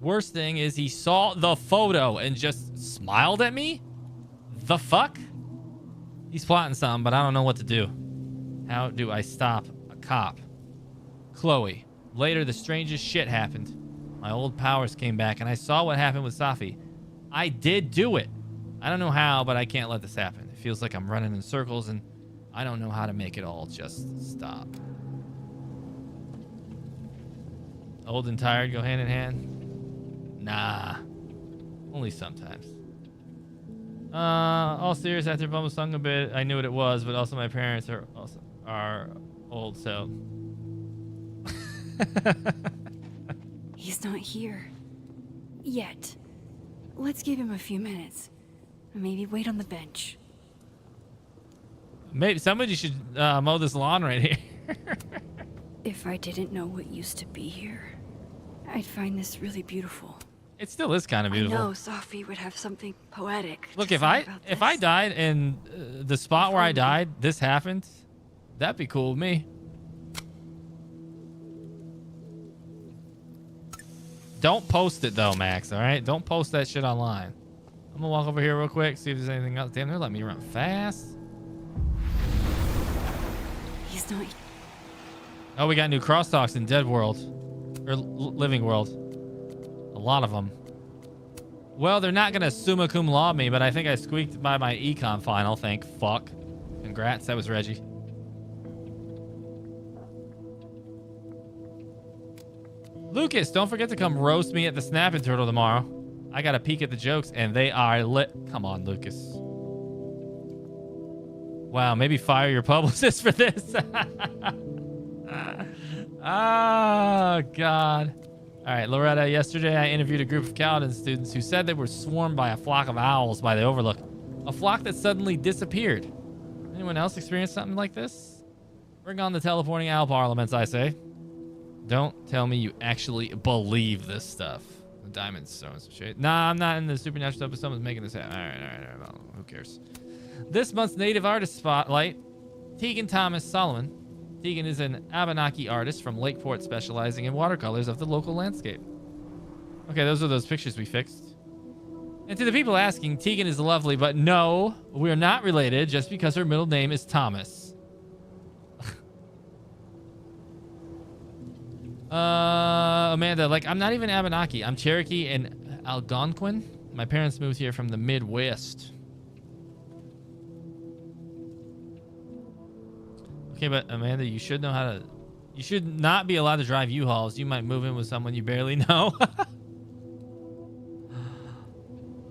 Worst thing is he saw the photo and just smiled at me? The fuck? He's plotting something, but I don't know what to do. How do I stop a cop? Chloe. Later, the strangest shit happened. My old powers came back, and I saw what happened with Safi. I did do it. I don't know how, but I can't let this happen. It feels like I'm running in circles, and I don't know how to make it all just stop. Old and tired go hand in hand? Nah. Only sometimes. All serious, after Bumble sung a bit, I knew what it was, but also my parents are old, so... He's not here. Yet. Let's give him a few minutes. Maybe wait on the bench. Maybe somebody should mow this lawn right here. If I didn't know what used to be here, I'd find this really beautiful. It still is kind of beautiful. I know Safi would have something poetic. Look, to if say I about if this. I died in the spot where I died, this happened, that'd be cool with me. Don't post it though, Max. All right, don't post that shit online. I'm gonna walk over here real quick, see if there's anything else. Damn, they're letting me run fast. He's not. Oh, we got new crosstalks in Dead World or Living World. A lot of them. Well, they're not gonna summa cum laude me, but I think I squeaked by my econ final. Thank fuck. Congrats, that was Reggie. Lucas, don't forget to come roast me at the Snapping Turtle tomorrow. I got a peek at the jokes, and they are lit. Come on, Lucas. Wow, maybe fire your publicist for this. Oh, God. All right, Loretta, yesterday I interviewed a group of Caledon students who said they were swarmed by a flock of owls by the Overlook. A flock that suddenly disappeared. Anyone else experience something like this? Bring on the teleporting owl parliaments, I say. Don't tell me you actually believe this stuff. The diamond's throwing some shade. Nah, I'm not in the supernatural stuff, but someone's making this happen. All right. Well, who cares? This month's Native Artist Spotlight Tegan Thomas Solomon. Tegan is an Abenaki artist from Lakeport specializing in watercolors of the local landscape. Okay, those are those pictures we fixed. And to the people asking, Tegan is lovely, but no, we're not related just because her middle name is Thomas. Amanda, like, I'm not even Abenaki. I'm Cherokee and Algonquin. My parents moved here from the Midwest. Okay, but Amanda, you should know how to... You should not be allowed to drive U-Hauls. You might move in with someone you barely know.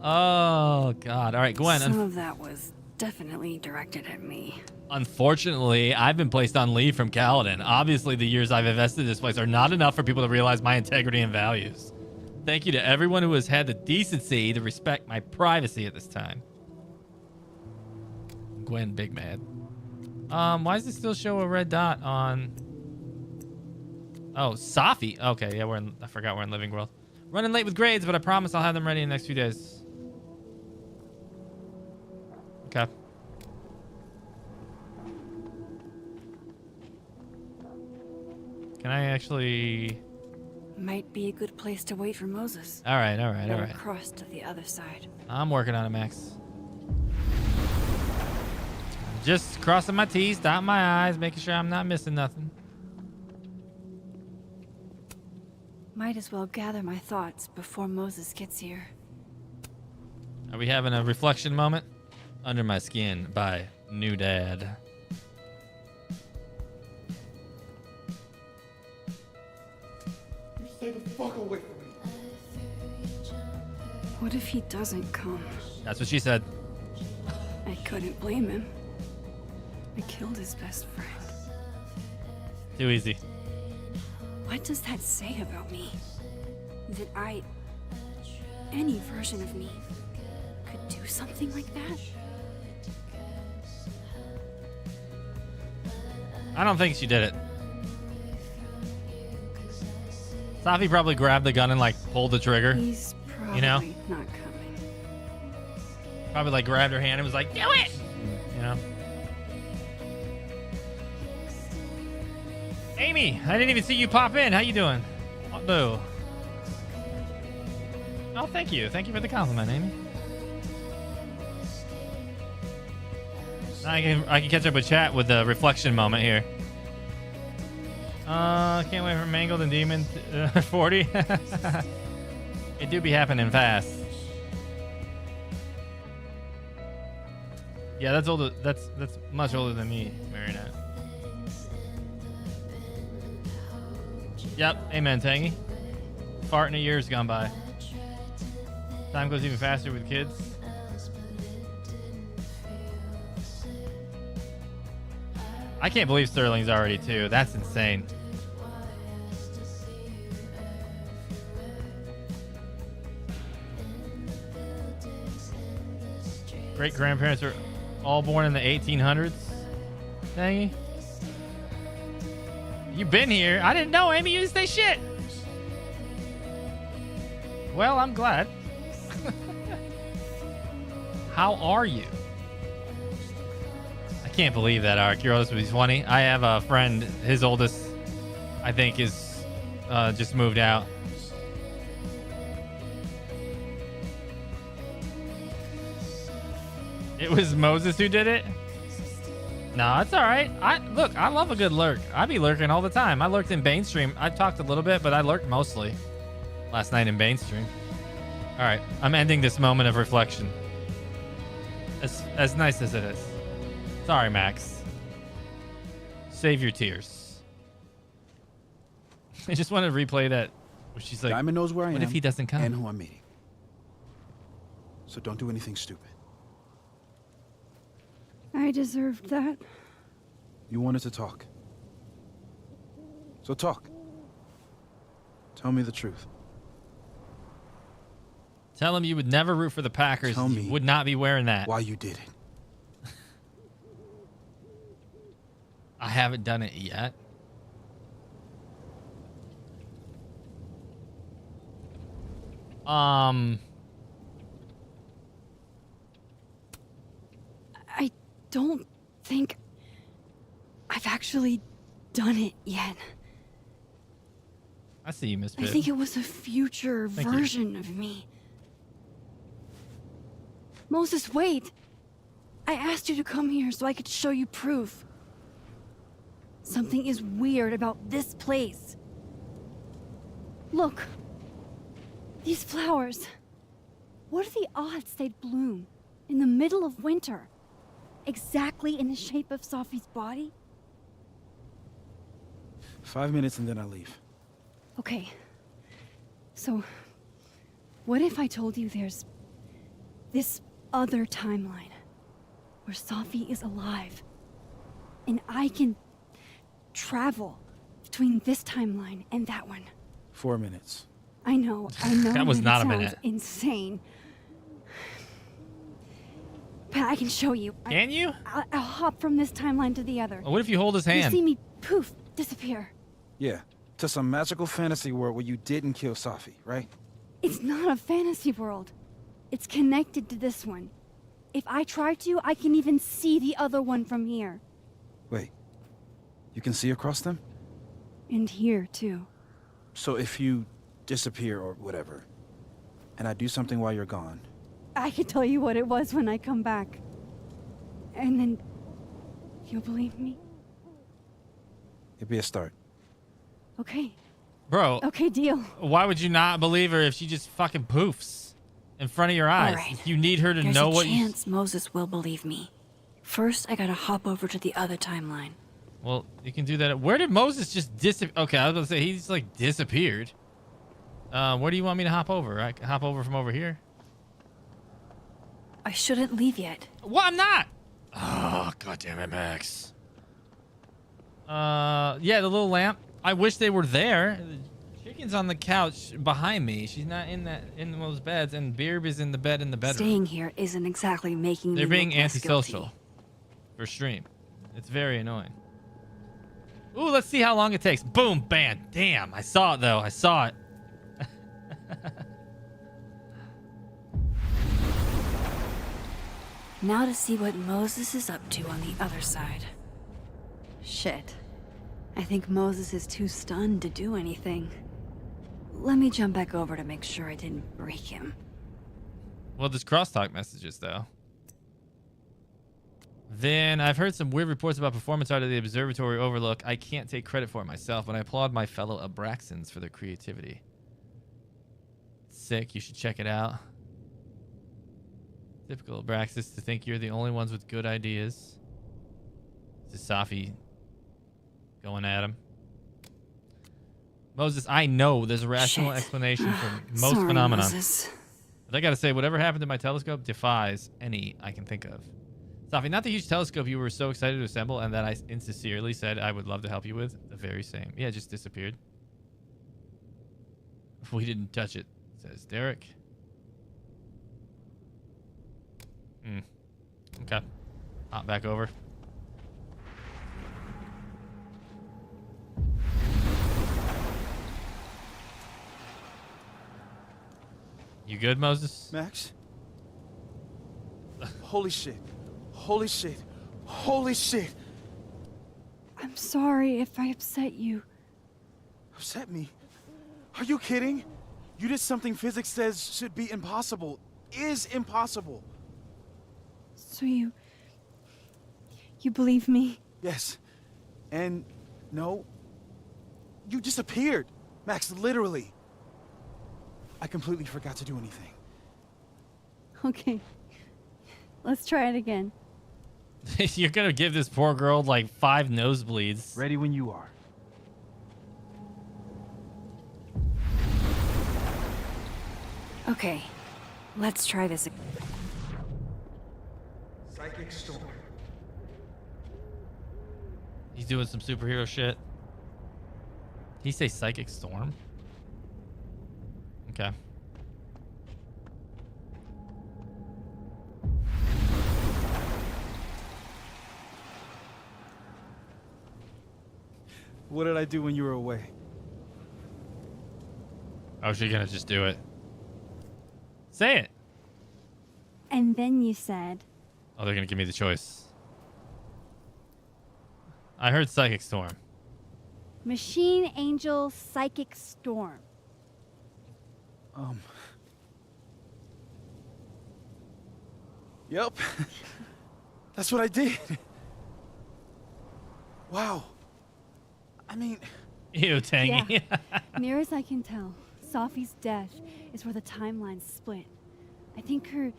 Oh, God. All right, Gwen. Some of that was definitely directed at me. Unfortunately, I've been placed on leave from Kaladin. Obviously, the years I've invested in this place are not enough for people to realize my integrity and values. Thank you to everyone who has had the decency to respect my privacy at this time. Gwen, big mad. Why does it still show a red dot on... Oh, Safi. Okay, yeah, I forgot we're in Living World. Running late with grades, but I promise I'll have them ready in the next few days. Okay. Can I actually... Might be a good place to wait for Moses. All right. Better cross to the other side. I'm working on it, Max. Just crossing my T's, dotting my I's, making sure I'm not missing nothing. Might as well gather my thoughts before Moses gets here. Are we having a reflection moment? Under My Skin by New Dad. Stay the fuck away from me. What if he doesn't come? That's what she said. I couldn't blame him. I killed his best friend. Too easy. What does that say about me? That any version of me, could do something like that? I don't think she did it. Safi probably grabbed the gun and like pulled the trigger. He's probably You know? not coming. Probably like grabbed her hand and was like, do it! You know? Amy, I didn't even see you pop in. How you doing? Oh, no. Oh, thank you. Thank you for the compliment, Amy. Now I can catch up with chat with the reflection moment here. Can't wait for Mangled and Demon 40. It do be happening fast. Yeah, that's older. That's much older than me, Marinette. Yep, amen, Tangy. Farting a year's gone by. Time goes even faster with kids. I can't believe Sterling's already 2. That's insane. Great grandparents are all born in the 1800s. Tangy. You've been here. I didn't know, Amy. You didn't say shit. Well, I'm glad. How are you? I can't believe that, Ark. You're oldest, but he's 20. I have a friend, his oldest, I think, is just moved out. It was Moses who did it? No, it's all right. Look, I love a good lurk. I be lurking all the time. I lurked in Bane stream. I talked a little bit, but I lurked mostly last night in Bane stream. All right, I'm ending this moment of reflection. As nice as it is. Sorry, Max. Save your tears. I just want to replay that where she's like, Diamond knows where I am. what if he doesn't come? And who I'm meeting. So don't do anything stupid. I deserved that. You wanted to talk. So talk. Tell me the truth. Tell him you would never root for the Packers. Tell me you would not be wearing that. why you did it. I haven't done it yet. I don't think I've actually done it yet. I see you, Miss I Pitt. think it was a future Thank you. version of me. Moses, wait! I asked you to come here so I could show you proof. Something is weird about this place. Look. These flowers. What are the odds they'd bloom in the middle of winter? Exactly in the shape of Sophie's body? 5 minutes and then I leave. Okay. So, what if I told you there's this other timeline where Sophie is alive and I can travel between this timeline and that one? 4 minutes. I know. That was it not a sounds minute. insane. But I can show you. Can you? I'll hop from this timeline to the other. Well, what if you hold his You hand? see me poof disappear. Yeah, to some magical fantasy world where you didn't kill Safi, right? It's not a fantasy world. It's connected to this one. If I try to, I can even see the other one from here. Wait, you can see across them? And here, too. So if you disappear or whatever, and I do something while you're gone, I can tell you what it was when I come back. And then you'll believe me? it'd be a start. Okay. Bro, Okay, deal. why would you not believe her if she just fucking poofs in front of your eyes? right. You need her to There's know a what you... chance Moses will believe me. First, I gotta hop over to the other timeline. Well, you can do that. Where did Moses just disappear? Okay, I was going to say, he's like disappeared. Where do you want me to hop over? I can hop over from over here. I shouldn't leave yet. Well, I'm not. Oh, God damn it, Max. Yeah, the little lamp. I wish they were there. The chicken's on the couch behind me. She's not in those beds, and Beerb is in the bed in the bedroom. Staying here isn't exactly making They're me being look less antisocial guilty. for stream. It's very annoying. Ooh, let's see how long it takes. Boom, bam, damn. I saw it though. I saw it. Now to see what Moses is up to on the other side. Shit. I think Moses is too stunned to do anything. Let me jump back over to make sure I didn't break him. Well, there's crosstalk messages though. Then I've heard some weird reports about performance art of the observatory overlook. I can't take credit for it myself, but I applaud my fellow Abraxans for their creativity. Sick, you should check it out. Typical Abraxas to think you're the only ones with good ideas. This is Safi going at him. Moses, I know there's a rational Shit. explanation for most Sorry, phenomena. Moses. But I gotta say, whatever happened to my telescope defies any I can think of. Safi, not the huge telescope you were so excited to assemble and that I insincerely said I would love to help you with. The very same. Yeah, it just disappeared. We didn't touch it, says Derek. Okay. Hop back over. You good, Moses? Max? Holy shit. Holy shit. Holy shit. I'm sorry if I upset you. Upset me? Are you kidding? You did something physics says should be impossible. Is impossible. So you believe me? Yes. And no. You disappeared. Max, literally. I completely forgot to do anything. Okay. Let's try it again. You're gonna give this poor girl like 5 nosebleeds. Ready when you are. Okay, let's try this again. Psychic storm. He's doing some superhero shit. He say psychic storm? Okay. What did I do when you were away? Oh, she's gonna just do it. Say it. And then you said, Oh, they're gonna give me the choice. I heard psychic storm. Machine Angel Psychic Storm. Yep. That's what I did. Wow. I mean, Ew, Tangy. Yeah. Near as I can tell, Sophie's death is where the timelines split. I think her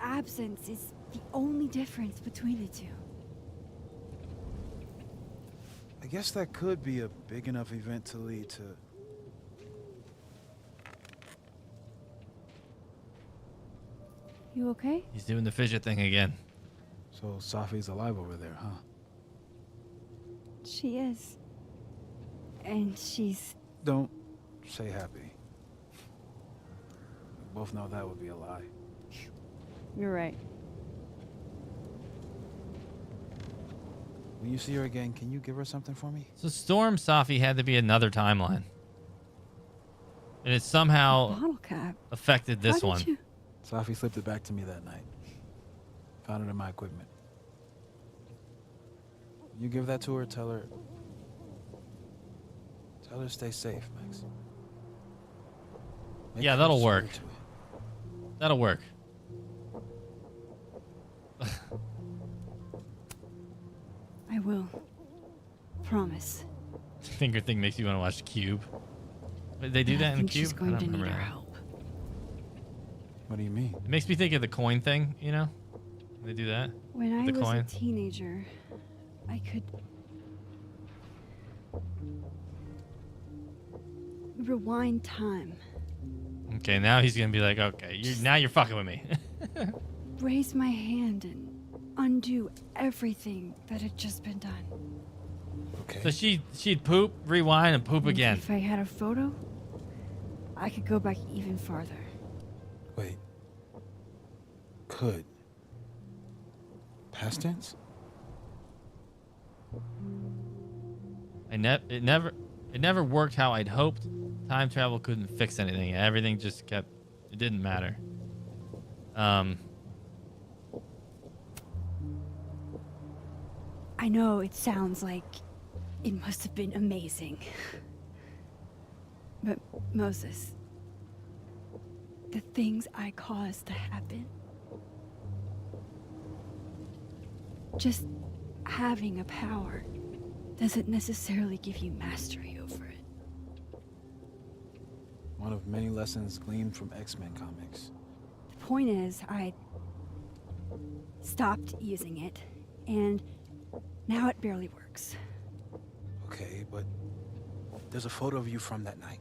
absence is the only difference between the two. I guess that could be a big enough event to lead to... You okay? He's doing the fidget thing again. So Sophie's alive over there, huh? She is. And she's... Don't say happy. We both know that would be a lie. You're right. When you see her again, can you give her something for me? So Storm Safi had to be another timeline. And it somehow Bottle cap. affected this How one. did you... Sophie slipped it back to me that night. Found it in my equipment. You give that to her, tell her to stay safe, Max. Make Yeah, her that'll swear work. to it. That'll work. I will. Promise. Finger thing makes you want to watch Cube. But they do But that I in think Cube? she's going I to don't need remember. our help. What do you mean? It makes me think of the coin thing, you know? They do that. When I The was coin. a teenager, I could rewind time, Okay, now he's gonna be like, okay, now you're fucking with me. raise my hand, and undo everything that had just been done. Okay. So she'd poop, rewind, and poop And again. If I had a photo, I could go back even farther. Wait. Could. Past tense? It never worked how I'd hoped. Time travel couldn't fix anything. Everything just kept. It didn't matter. I know it sounds like it must have been amazing. But Moses, the things I caused to happen, just having a power doesn't necessarily give you mastery over it. One of many lessons gleaned from X-Men comics. The point is, I stopped using it, and now it barely works. Okay, but there's a photo of you from that night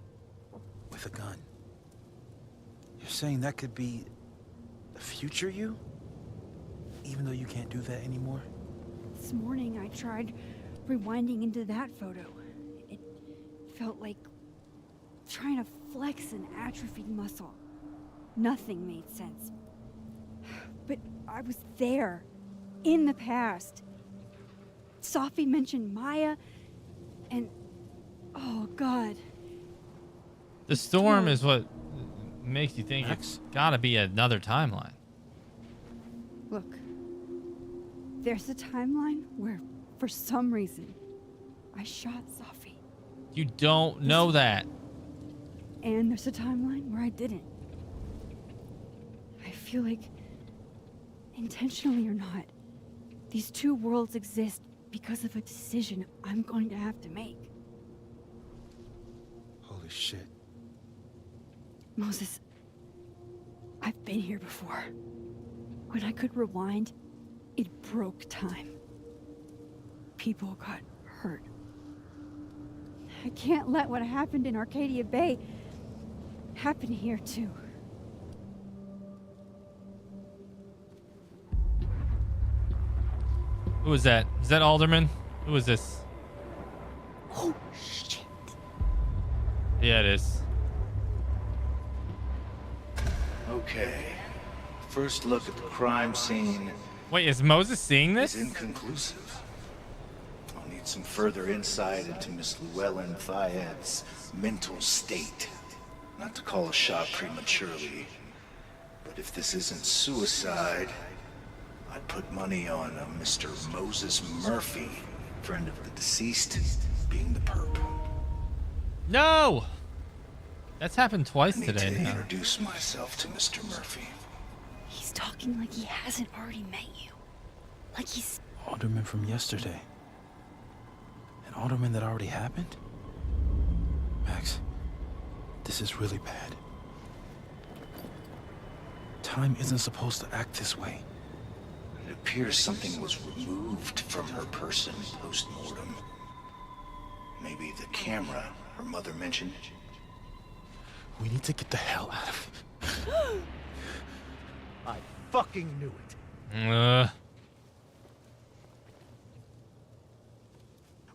with a gun. You're saying that could be the future you? Even though you can't do that anymore? This morning I tried rewinding into that photo. It felt like trying to flex an atrophied muscle. Nothing made sense. But I was there, in the past. Sophie mentioned Maya, and oh God. The storm is what makes you think Max? it's gotta be another timeline. Look, there's a timeline where, for some reason, I shot Sophie. You don't know that. And there's a timeline where I didn't. I feel like, intentionally or not, these two worlds exist because of a decision I'm going to have to make. Holy shit. Moses, I've been here before. When I could rewind, it broke time. People got hurt. I can't let what happened in Arcadia Bay happen here too. Who is that? Is that Alderman? Who is this? Oh shit. Yeah, it is. Okay. First look at the crime scene Wait, is Moses seeing is this? inconclusive. I'll need some further insight into Miss Llewellyn Fayette's mental state. Not to call a shot prematurely, but if this isn't suicide, I'd put money on a Mr. Moses Murphy. Friend of the deceased being the perp. No! That's happened twice I need today to now. introduce myself to Mr. Murphy. He's talking like he hasn't already met you. Like he's... Alderman from yesterday. An alderman that already happened? Max, this is really bad. Time isn't supposed to act this way. It appears something was removed from her person post-mortem. Maybe the camera her mother mentioned. We need to get the hell out of here. I fucking knew it.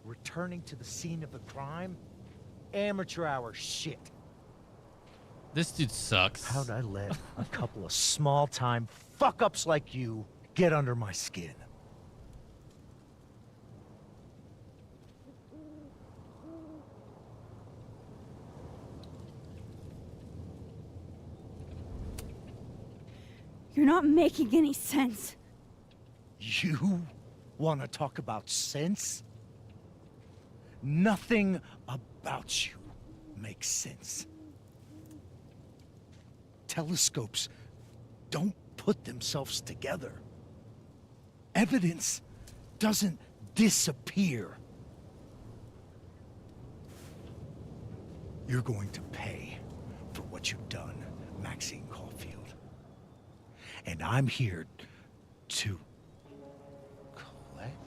Returning to the scene of the crime? Amateur hour shit. This dude sucks. How'd I let a couple of small-time fuck-ups like you get under my skin? You're not making any sense. You want to talk about sense? Nothing about you makes sense. Telescopes don't put themselves together. Evidence doesn't disappear. You're going to pay for what you've done, Maxine Caulfield. And I'm here to collect.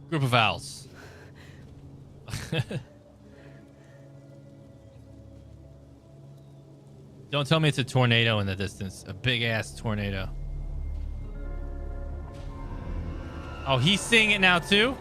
Group of owls. Don't tell me it's a tornado in the distance. A big ass tornado. Oh, he's seeing it now too?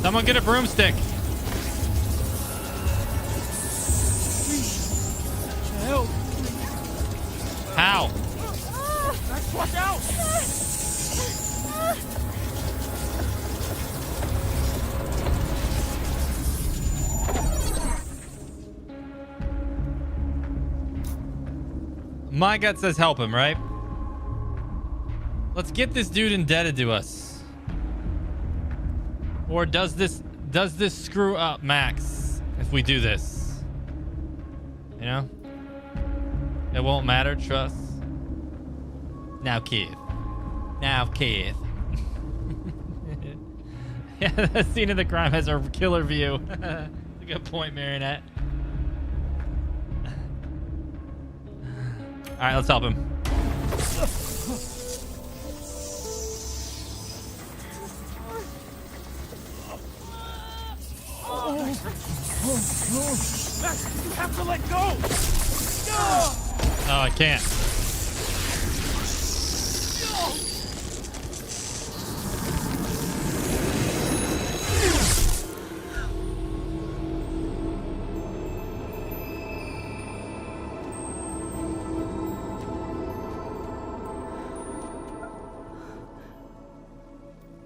Someone get a broomstick. Help! How? Max, watch out! My gut says help him, right? Let's get this dude indebted to us. Or does this screw up Max if we do this? You know? It won't matter, trust. Now Keith. Now Keith. Yeah, the scene of the crime has a killer view. That's a good point, Marionette. Alright, let's help him. Max, you have to let go! Oh, I can't.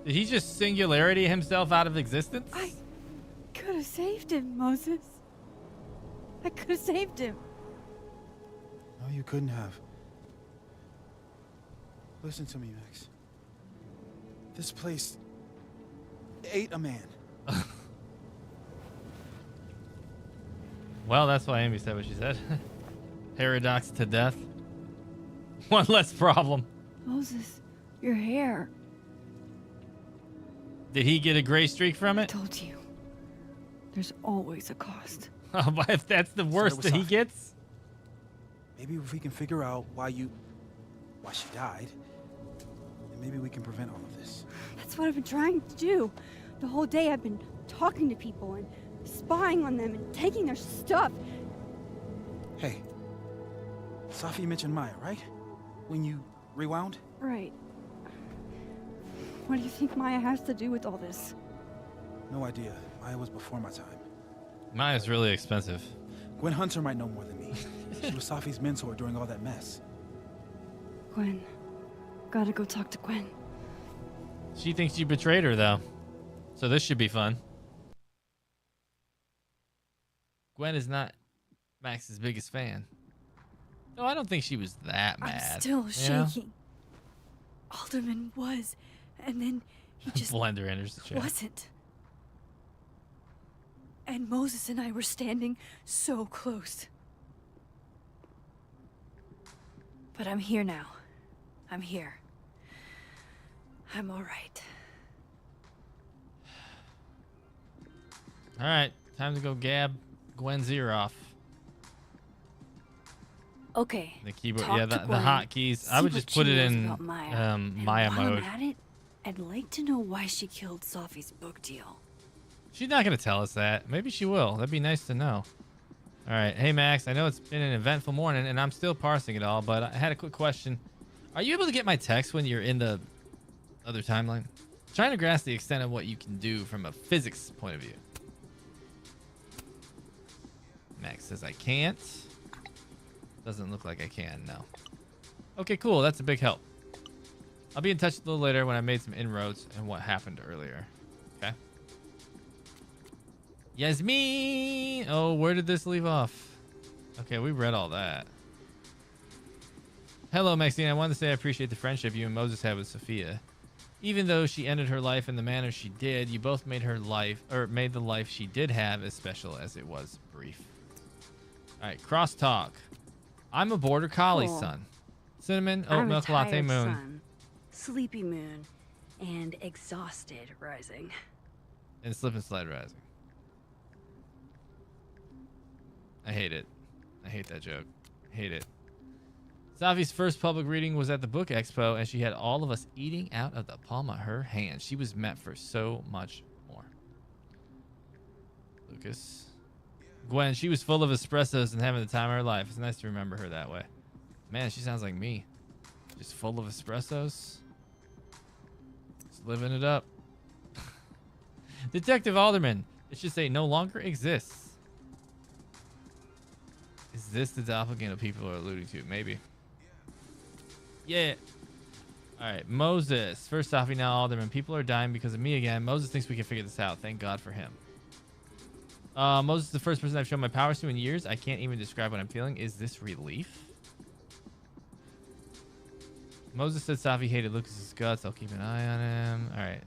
Did he just singularity himself out of existence? I could have saved him, Moses. I could have saved him. No, you couldn't have. Listen to me, Max. This place ate a man. Well, that's why Amy said what she said. Paradox to death. One less problem. Moses, your hair. Did he get a gray streak from I it? told you. There's always a cost. If that's the worst that he gets? Maybe if we can figure out why she died, then maybe we can prevent all of this. That's what I've been trying to do. The whole day I've been talking to people and spying on them and taking their stuff. Hey, Safi mentioned Maya, right? When you rewound? Right. What do you think Maya has to do with all this? No idea. Maya was before my time. Maya's really expensive. Gwen Hunter might know more than me. She was Safi's mentor during all that mess. Gwen. Gotta go talk to Gwen. She thinks you betrayed her, though. So this should be fun. Gwen is not Max's biggest fan. No, I don't think she was that mad. I'm still you know? shaking. Alderman was, and then he just Blender enters the chat. wasn't. And Moses and I were standing so close. But I'm here now. I'm here. I'm all right. All right, time to go gab Gwen's ear off. Okay. The keyboard, talk yeah, to the Gwen, hotkeys. I see would what just put she it knows in about Maya. And Maya while mode. I'm at it, I'd like to know why she killed Safi's book deal. She's not gonna tell us that. Maybe she will. That'd be nice to know. All right, hey Max, I know it's been an eventful morning, and I'm still parsing it all, but I had a quick question. Are you able to get my text when you're in the other timeline? I'm trying to grasp the extent of what you can do from a physics point of view. Max says I can't. Doesn't look like I can, no. Okay, cool. That's a big help. I'll be in touch a little later when I made some inroads and what happened earlier. Okay. Yasmin! Oh, where did this leave off? Okay, we read all that. Hello, Maxine. I wanted to say I appreciate the friendship you and Moses had with Sophia. Even though she ended her life in the manner she did, you both made her life, or made the life she did have as special as it was brief. All right, cross talk. I'm a border collie Cool. son. Cinnamon, oat I'm a milk latte tired moon. sun, sleepy moon, and exhausted rising. And slip and slide rising. I hate it. I hate that joke. Hate it. Safi's first public reading was at the book expo, and she had all of us eating out of the palm of her hand. She was meant for so much more. Lucas. Gwen, she was full of espressos and having the time of her life. It's nice to remember her that way. Man, she sounds like me. Just full of espressos. Just living it up. Detective Alderman. It should say no longer exists. Is this the doppelganger people are alluding to? Maybe. Yeah. All right, Moses. First off, now Alderman. People are dying because of me again. Moses thinks we can figure this out. Thank God for him. Moses is the first person I've shown my powers to in years. I can't even describe what I'm feeling. Is this relief? Moses said Safi hated Lucas's guts. I'll keep an eye on him. All right.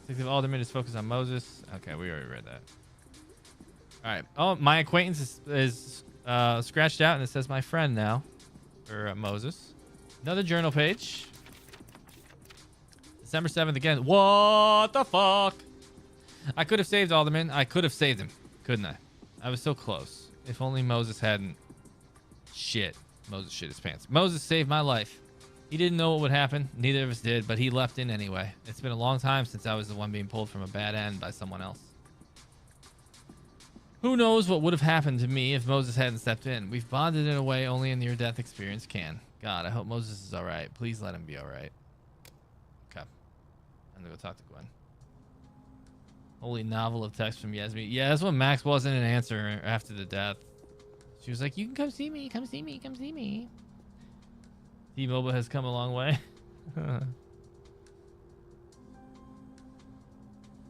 Detective Alderman is focused on Moses. Okay, we already read that. All right. Oh, my acquaintance is scratched out, and it says my friend now. For Moses. Another journal page. December 7th again. What the fuck? I could have saved Alderman. I could have saved him. Couldn't I? I was so close. If only Moses hadn't. Shit. Moses shit his pants. Moses saved my life. He didn't know what would happen. Neither of us did, but he left in anyway. It's been a long time since I was the one being pulled from a bad end by someone else. Who knows what would have happened to me if Moses hadn't stepped in. We've bonded in a way only a near-death experience can. God, I hope Moses is all right. Please let him be all right. Okay. I'm going to go talk to Gwen. Holy novel of text from Yasmin. Yeah, that's when Max wasn't an answer after the death. She was like, you can come see me. Come see me. Come see me. T-Mobile has come a long way.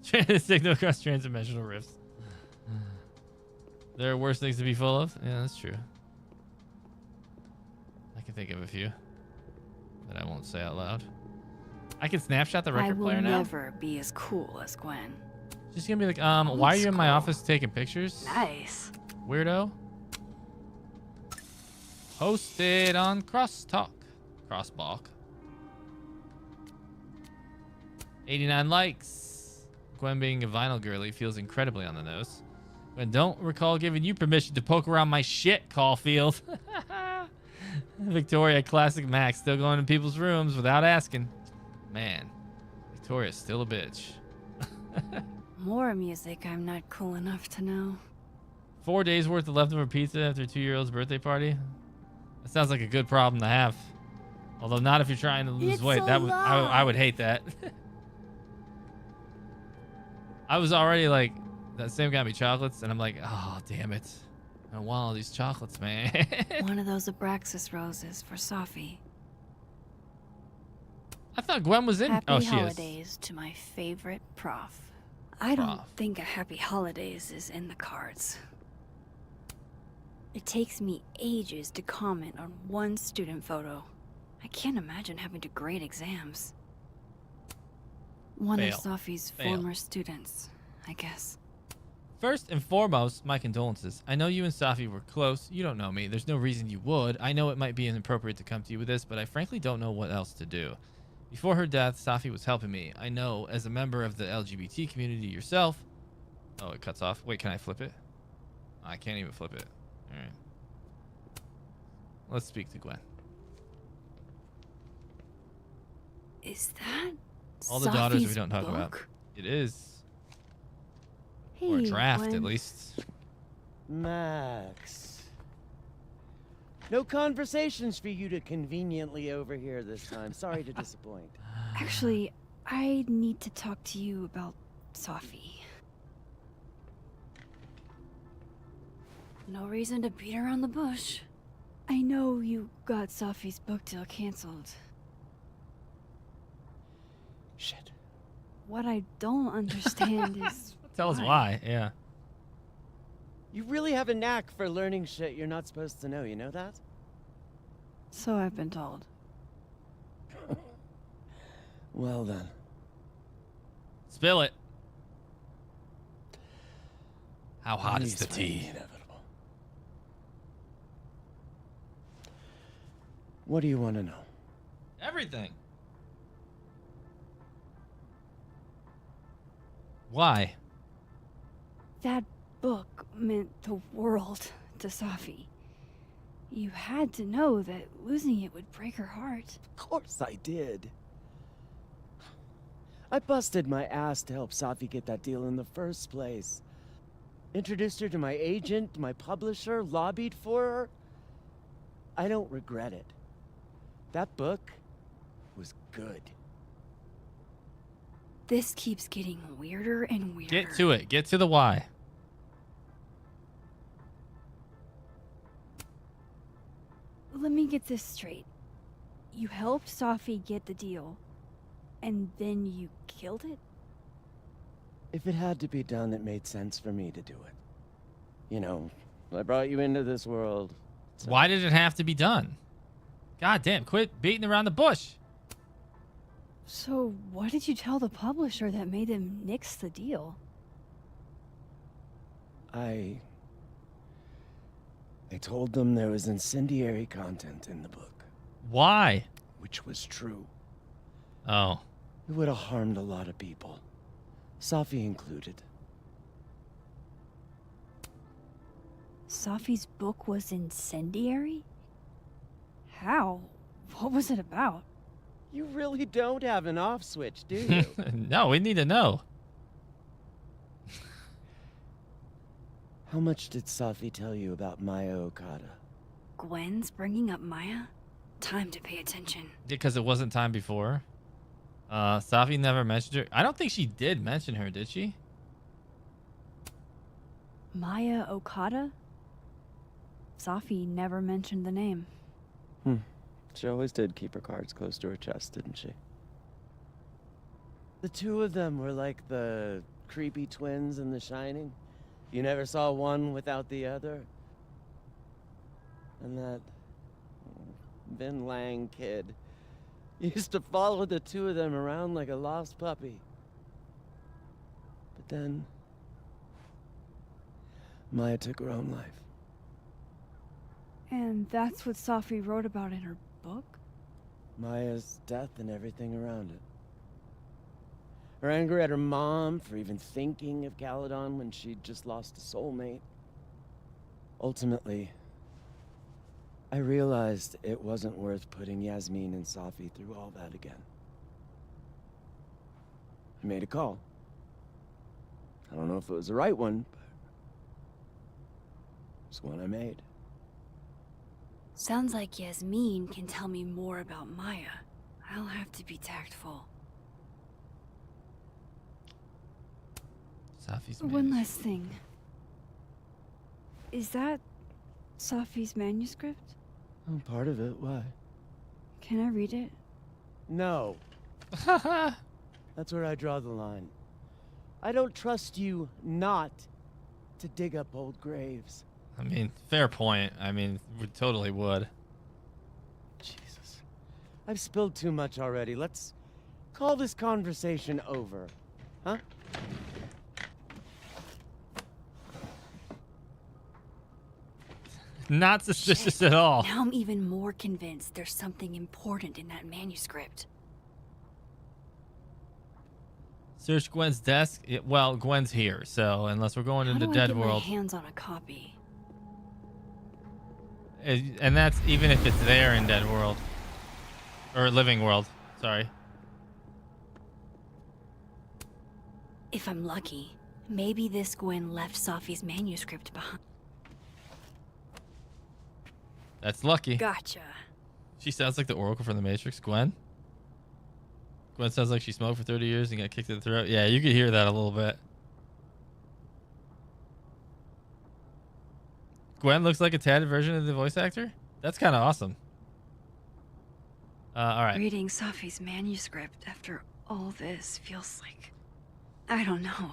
Signal across transdimensional rifts. There are worse things to be full of. Yeah, that's true. I can think of a few that I won't say out loud. I can snapshot the record player now. I will never be as cool as Gwen. She's gonna be like, why are you in my office taking pictures? Nice. Weirdo. Posted on Crosstalk. Crossbalk. 89 likes. Gwen being a vinyl girly feels incredibly on the nose. Gwen, don't recall giving you permission to poke around my shit, Caulfield. Victoria, classic Max, still going in people's rooms without asking. Man, Victoria's still a bitch. More music I'm not cool enough to know. 4 days worth of leftover pizza after a 2-year-old's birthday party. That sounds like a good problem to have. Although not if you're trying to lose weight. That would I would hate that. I was already like, that Sam got me chocolates, and I'm like, oh damn it, I don't want all these chocolates, man. One of those Abraxas roses for Safi. I thought Gwen was in. Happy Oh, she holidays to my favorite prof. I don't Prof. think a happy holidays is in the cards. It takes me ages to comment on one student photo. I can't imagine having to grade exams. One Fail. of Safi's Fail. former students, I guess. First and foremost, my condolences. I know you and Safi were close. You don't know me. There's no reason you would. I know it might be inappropriate to come to you with this, but I frankly don't know what else to do. Before her death, Safi was helping me. I know, as a member of the LGBT community yourself. Oh, it cuts off. Wait, can I flip it? I can't even flip it. All right. Let's speak to Gwen. Is that All the daughters we Safi's don't talk about. book? It is. Hey, Or a draft, Gwen. at least. Max. No conversations for you to conveniently overhear this time. Sorry to disappoint. Actually, I need to talk to you about Safi. No reason to beat around the bush. I know you got Safi's book deal canceled. Shit. What I don't understand is Tell us why. Yeah. You really have a knack for learning shit you're not supposed to know, you know that? so I've been told. Well then. Spill it. How hot is Please the find tea? inevitable. What do you want to know? Everything. Why? That book meant the world to Safi. You had to know that losing it would break her heart. Of course I did. I busted my ass to help Safi get that deal in the first place. Introduced her to my agent, my publisher, lobbied for her. I don't regret it. That book was good. This keeps getting weirder and weirder. Get to it. Get to the why. Let me get this straight. You helped Safi get the deal, and then you killed it? If it had to be done, it made sense for me to do it. You know, I brought you into this world. So Why did it have to be done? God damn, quit beating around the bush. So what did you tell the publisher that made them nix the deal? I told them there was incendiary content in the book, Why? which was true. Oh. It would have harmed a lot of people, Safi included. Safi's book was incendiary? How? What was it about? You really don't have an off switch, do you? No, we need to know. How much did Safi tell you about Maya Okada? Gwen's bringing up Maya? Time to pay attention. Because it wasn't time before. Safi never mentioned her. I don't think she did mention her, did she? Maya Okada? Safi never mentioned the name. She always did keep her cards close to her chest, didn't she? The two of them were like the creepy twins in The Shining. You never saw one without the other. And that Vin Lang kid used to follow the two of them around like a lost puppy. But then Maya took her own life. And that's what Safi wrote about in her book? Maya's death and everything around it. Her anger at her mom for even thinking of Caledon when she'd just lost a soulmate. Ultimately, I realized it wasn't worth putting Yasmin and Safi through all that again. I made a call. I don't know if it was the right one, first one I made. Sounds like Yasmin can tell me more about Maya. I'll have to be tactful. Safi's One last thing. Is that Safi's manuscript? Oh, part of it. Why? Can I read it? No. That's where I draw the line. I don't trust you not to dig up old graves. I mean, fair point. I mean, we totally would. Jesus. I've spilled too much already. Let's call this conversation over. Huh? Not suspicious at all. Now I'm even more convinced there's something important in that manuscript. Search Gwen's desk. Well, Gwen's here, so unless we're going How into do I Dead get my World. hands on a copy? And that's even if it's there in Dead World. Or Living World. Sorry. If I'm lucky, maybe this Gwen left Safi's manuscript behind. That's lucky. Gotcha. She sounds like the Oracle from the Matrix. Gwen? Gwen sounds like she smoked for 30 years and got kicked in the throat. Yeah, you could hear that a little bit. Gwen looks like a tatted version of the voice actor? That's kind of awesome. All right. Reading Safi's manuscript after all this feels like, I don't know,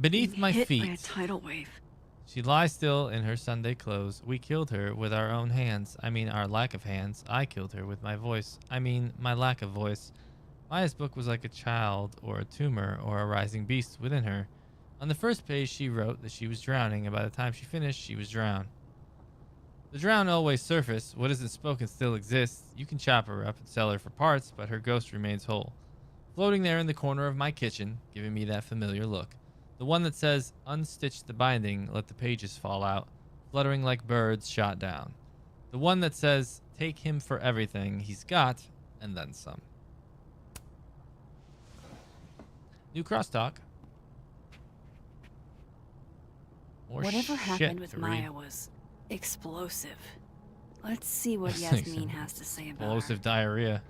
Beneath being my hit feet. by a tidal wave. She lies still in her Sunday clothes. We killed her with our own hands. I mean, our lack of hands. I killed her with my voice. I mean, my lack of voice. Maya's book was like a child or a tumor or a rising beast within her. On the first page, she wrote that she was drowning, and by the time she finished, she was drowned. The drowned always surface. What isn't spoken still exists. You can chop her up and sell her for parts, but her ghost remains whole. Floating there in the corner of my kitchen, giving me that familiar look. The one that says, unstitch the binding, let the pages fall out, fluttering like birds shot down. The one that says, take him for everything he's got, and then some. New crosstalk. More Whatever shit happened with to read. Maya was explosive. Let's see what That's like Yasmin some has to say about Explosive her. diarrhea.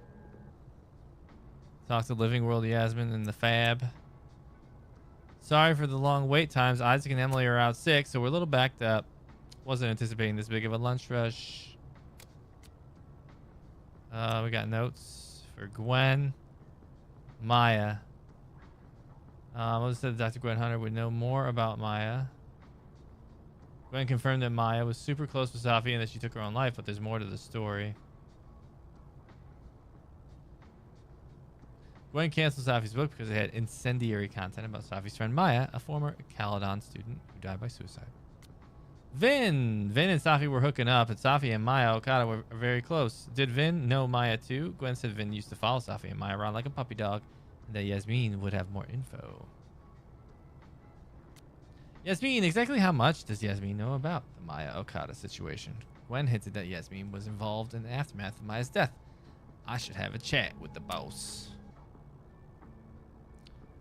Talk to Living World Yasmin and the Fab. Sorry for the long wait times. Isaac and Emily are out sick, so we're a little backed up. Wasn't anticipating this big of a lunch rush. We got notes for Gwen. Maya. Moses said Dr. Gwen Hunter would know more about Maya. Gwen confirmed that Maya was super close with Safi and that she took her own life, but there's more to the story. Gwen canceled Safi's book because it had incendiary content about Safi's friend Maya, a former Caledon student who died by suicide. Vin and Safi were hooking up, and Safi and Maya Okada were very close. Did Vin know Maya too? Gwen said Vin used to follow Safi and Maya around like a puppy dog, and that Yasmin would have more info. Yasmin, exactly how much does Yasmin know about the Maya Okada situation? Gwen hinted that Yasmin was involved in the aftermath of Maya's death. I should have a chat with the boss.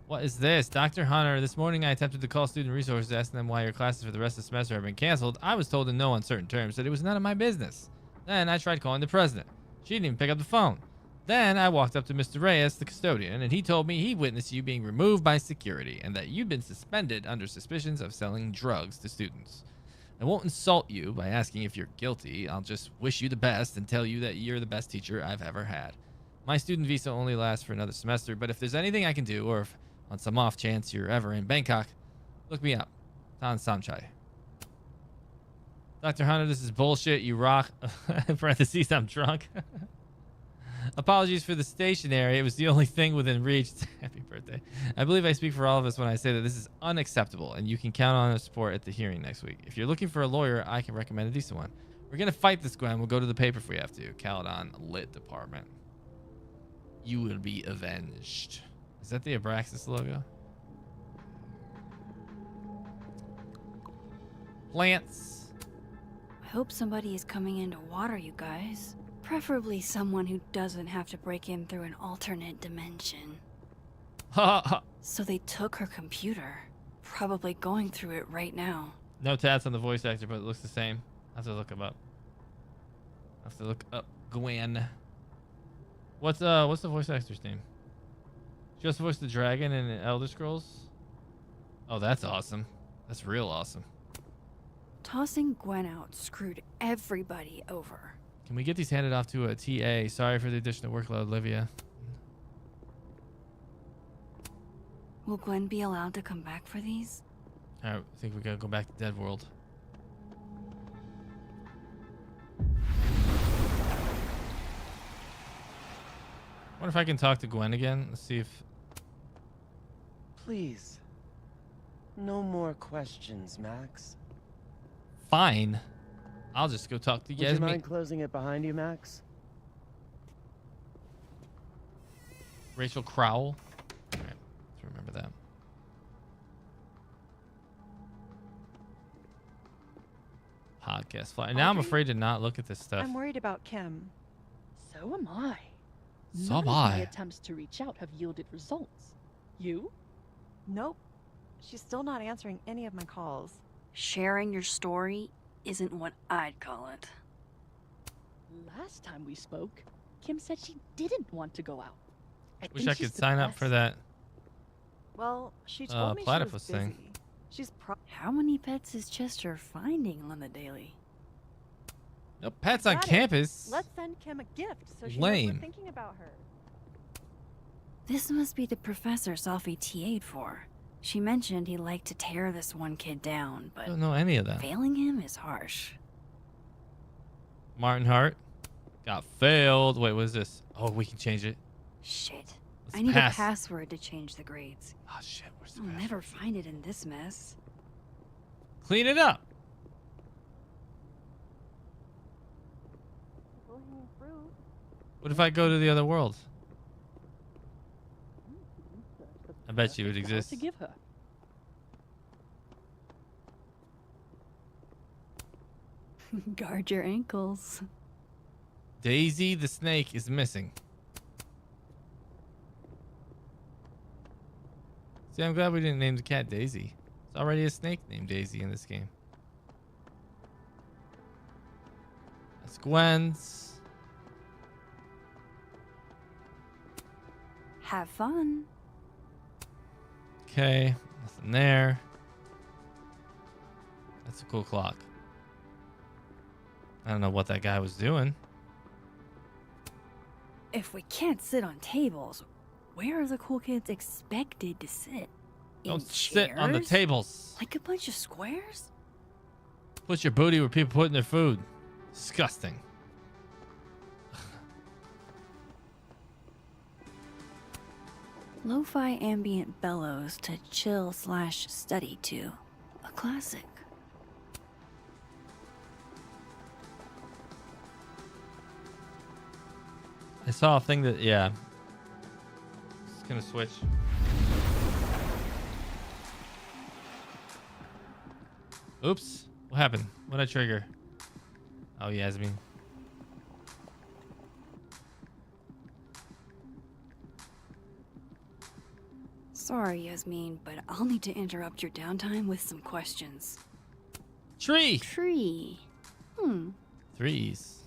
What is this? Dr. Hunter, this morning I attempted to call student resources asking them why your classes for the rest of the semester have been canceled. I was told in no uncertain terms that it was none of my business. Then I tried calling the president. She didn't even pick up the phone. Then I walked up to Mr. Reyes, the custodian, and he told me he witnessed you being removed by security and that you'd been suspended under suspicions of selling drugs to students. I won't insult you by asking if you're guilty. I'll just wish you the best and tell you that you're the best teacher I've ever had. My student visa only lasts for another semester, but if there's anything I can do, or if on some off chance you're ever in Bangkok, look me up. Tan Samchai. Dr. Hunter, this is bullshit. You rock. In parentheses, I'm drunk. Apologies for the stationery. It was the only thing within reach. Happy birthday. I believe I speak for all of us when I say that this is unacceptable, and you can count on our support at the hearing next week. If you're looking for a lawyer, I can recommend a decent one. We're going to fight this, Gwen. We'll go to the paper if we have to. Caledon Lit Department. You will be avenged. Is that the Abraxas logo? Plants. I hope somebody is coming in to water you guys. Preferably someone who doesn't have to break in through an alternate dimension. Ha ha. So they took her computer. Probably going through it right now. No tats on the voice actor, but it looks the same. I have to look him up. I have to look up Gwen. What's the voice actor's name? Just voiced the dragon in Elder Scrolls. Oh, that's awesome. That's real awesome. Tossing Gwen out screwed everybody over. Can we get these handed off to a TA? Sorry for the additional workload, Livia. Will Gwen be allowed to come back for these? I think we gotta go back to Dead World. Wonder if I can talk to Gwen again. Let's see if. Please. No more questions, Max. Fine. I'll just go talk to Would you Yasmin. mind closing it behind you, Max? Rachel Crowell. All right, let's remember that. Podcast fly. Now I'm afraid to not look at this stuff. I'm worried about Kim. So am I. So None am of my I. attempts to reach out have yielded results. You? Nope. She's still not answering any of my calls. Sharing your story isn't what I'd call it. Last time we spoke, Kim said she didn't want to go out. Wish I could sign up for that. Well, she told me she was platypus busy. thing. She's How many pets is Chester finding on the daily? No pets on Got it. campus. Let's send Kim a gift so she knows Lame. we're thinking about her. This must be the professor Sophie TA'd for. She mentioned he liked to tear this one kid down, I but don't know any of that. failing him is harsh. Martin Hart got failed. Wait, what is this? Oh, we can change it. Shit. Let's I need pass. a password to change the grades. Oh shit, where's the I'll password? never find it in this mess. Clean it up. What if I go to the other world? I bet you it exists. To give her. Guard your ankles. Daisy the snake is missing. See, I'm glad we didn't name the cat Daisy. It's already a snake named Daisy in this game. That's Gwen's. Have fun. Okay, nothing there. That's a cool clock. I don't know what that guy was doing. If we can't sit on tables, where are the cool kids expected to sit? Don't In sit on the chairs? tables. Like a bunch of squares? Put your booty where people put in their food. Disgusting. Lo-fi ambient bellows to chill/study to. A classic. I saw a thing that, yeah. It's gonna switch. Oops. What happened? What did I trigger? Oh, Yasmin. Sorry, Yasmin, but I'll need to interrupt your downtime with some questions. Tree! Tree. Threes.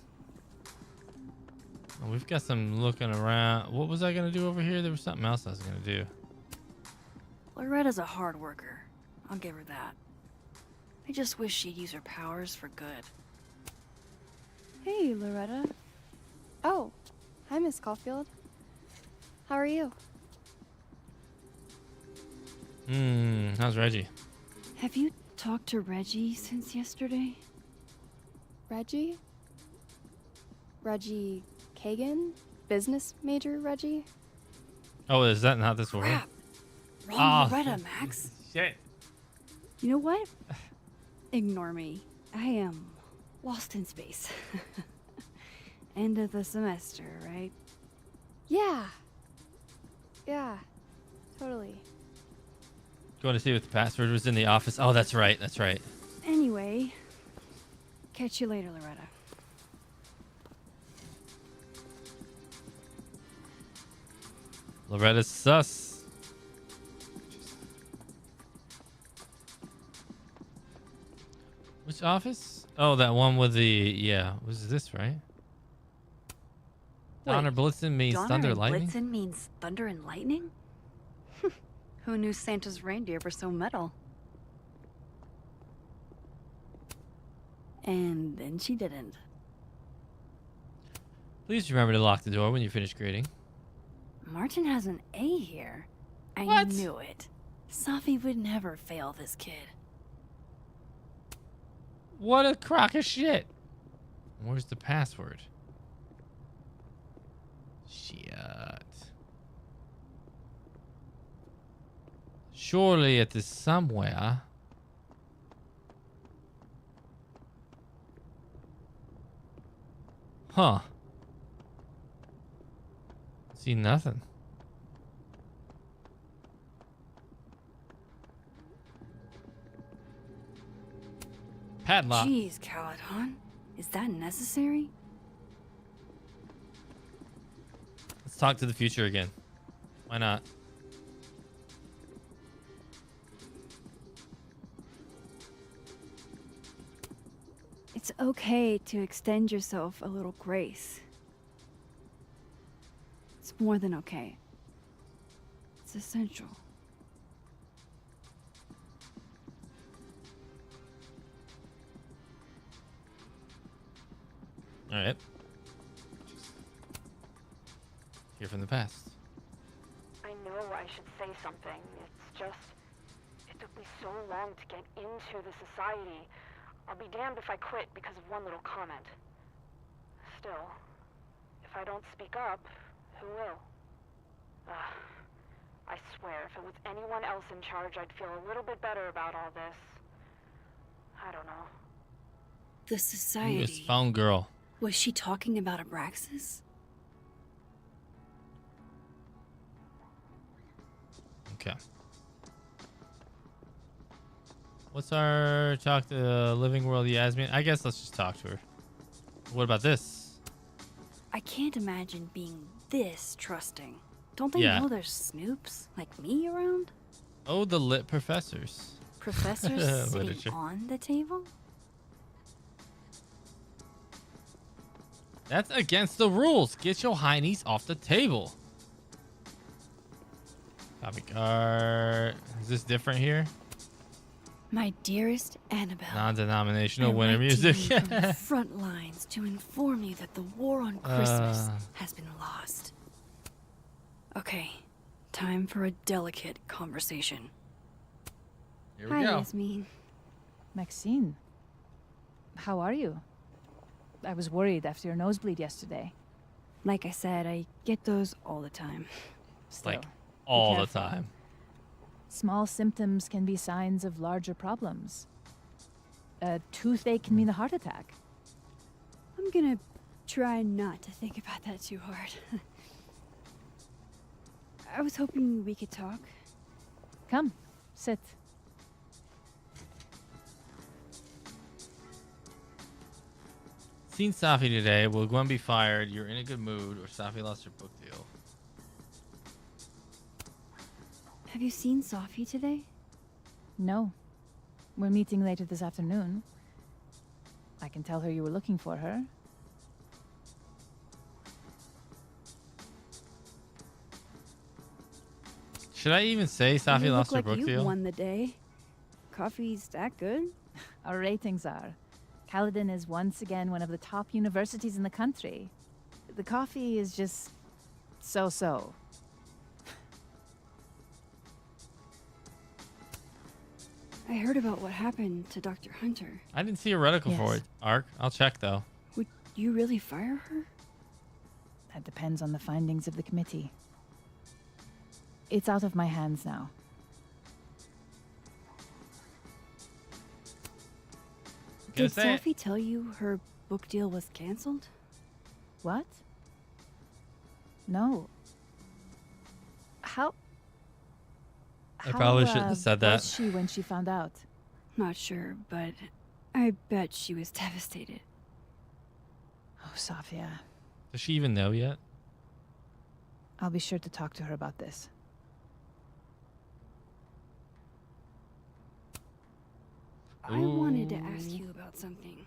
Oh, we've got some looking around. What was I gonna do over here? There was something else I was gonna do. Loretta's a hard worker. I'll give her that. I just wish she'd use her powers for good. Hey, Loretta. Oh, hi, Miss Caulfield. How are you? How's Reggie? Have you talked to Reggie since yesterday? Reggie? Reggie Kagan? Business major Reggie? Oh, is that not this one? Crap. Wrong Ah. Loretta, Max. Shit. You know what? Ignore me. I am lost in space. End of the semester, right? Yeah. Yeah, totally. Going to see what the password was in the office. Oh, that's right. That's right. Anyway, catch you later, Loretta. Loretta's sus. Which office? Oh, that one with the yeah. Was this right? Donner Blitzen means Donner thunder and lightning. Blitzen means thunder and lightning? Who knew Santa's reindeer were so metal? And then she didn't. Please remember to lock the door when you finish grading. Martin has an A here. I What? knew it. Safi would never fail this kid. What a crock of shit. Where's the password? Shit. Surely it is somewhere. Huh. See nothing. Padlock. Jeez, Caladon. Is that necessary? Let's talk to the future again. Why not? It's okay to extend yourself a little grace. It's more than okay. It's essential. All right. Hear from the past. I know I should say something. It's just, it took me so long to get into the society. I'll be damned if I quit because of one little comment. Still, if I don't speak up, who will? I swear, if it was anyone else in charge, I'd feel a little bit better about all this. I don't know. The Ooh, society. it's phone girl. Was she talking about Abraxas? Okay. What's our talk to Living World Yasmin? I guess let's just talk to her. What about this? I can't imagine being this trusting. Don't they Yeah. know there's snoops like me around? Oh, the lit professors. Professors sitting Literature. on the table? That's against the rules. Get your heinies off the table. Copy card. Is this different here? My dearest Annabelle. Non-denominational I winter write to music. you from the front lines to inform you that the war on Christmas Uh. has been lost. Okay, time for a delicate conversation. Here we Hi, go. Yasmin. Maxine, how are you? I was worried after your nosebleed yesterday. Like I said, I get those all the time. Still, Like all the careful. time. small symptoms can be signs of larger problems. A toothache can mean a heart attack. I'm gonna try not to think about that too hard. I was hoping we could talk. Come, sit. Seen Safi today. Will Gwen be fired? You're in a good mood, or Safi lost her book deal? Have you seen Sophie today? No. We're meeting later this afternoon. I can tell her you were looking for her. Should I even say Safi You lost look her like book you deal? won the day. Coffee's that good? Our ratings are. Caledon is once again one of the top universities in the country. The coffee is just so-so. I heard about what happened to Dr. Hunter. I didn't see a reticle for Yes. it. Arc. I'll check though. Would you really fire her? That depends on the findings of the committee. It's out of my hands now. Gonna Did say it. Sophie tell you her book deal was canceled? What? No. How? I probably shouldn't have said that. Was she when she found out? Not sure, but I bet she was devastated. Oh, Sophia. Does she even know yet? I'll be sure to talk to her about this. I wanted to ask you about something.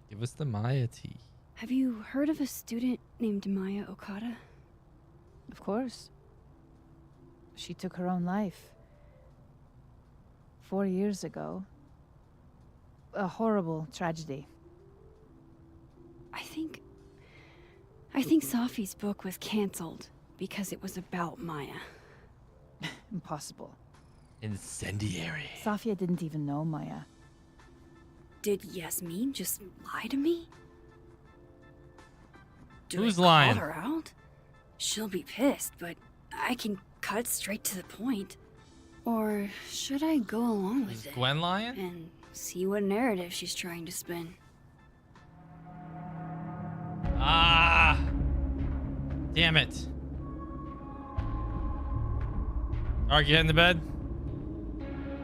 Give us the Maya tea. Have you heard of a student named Maya Okada? Of course. She took her own life. 4 years ago. A horrible tragedy. I think Safi's book was canceled because it was about Maya. Impossible. Incendiary. Safia didn't even know Maya. Did Yasmin just lie to me? Do Who's I lying? call her out? She'll be pissed, but I can cut straight to the point. Or should I go along with it? Gwen lying? And see what narrative she's trying to spin. Ah! Damn it. Ark, you heading to bed?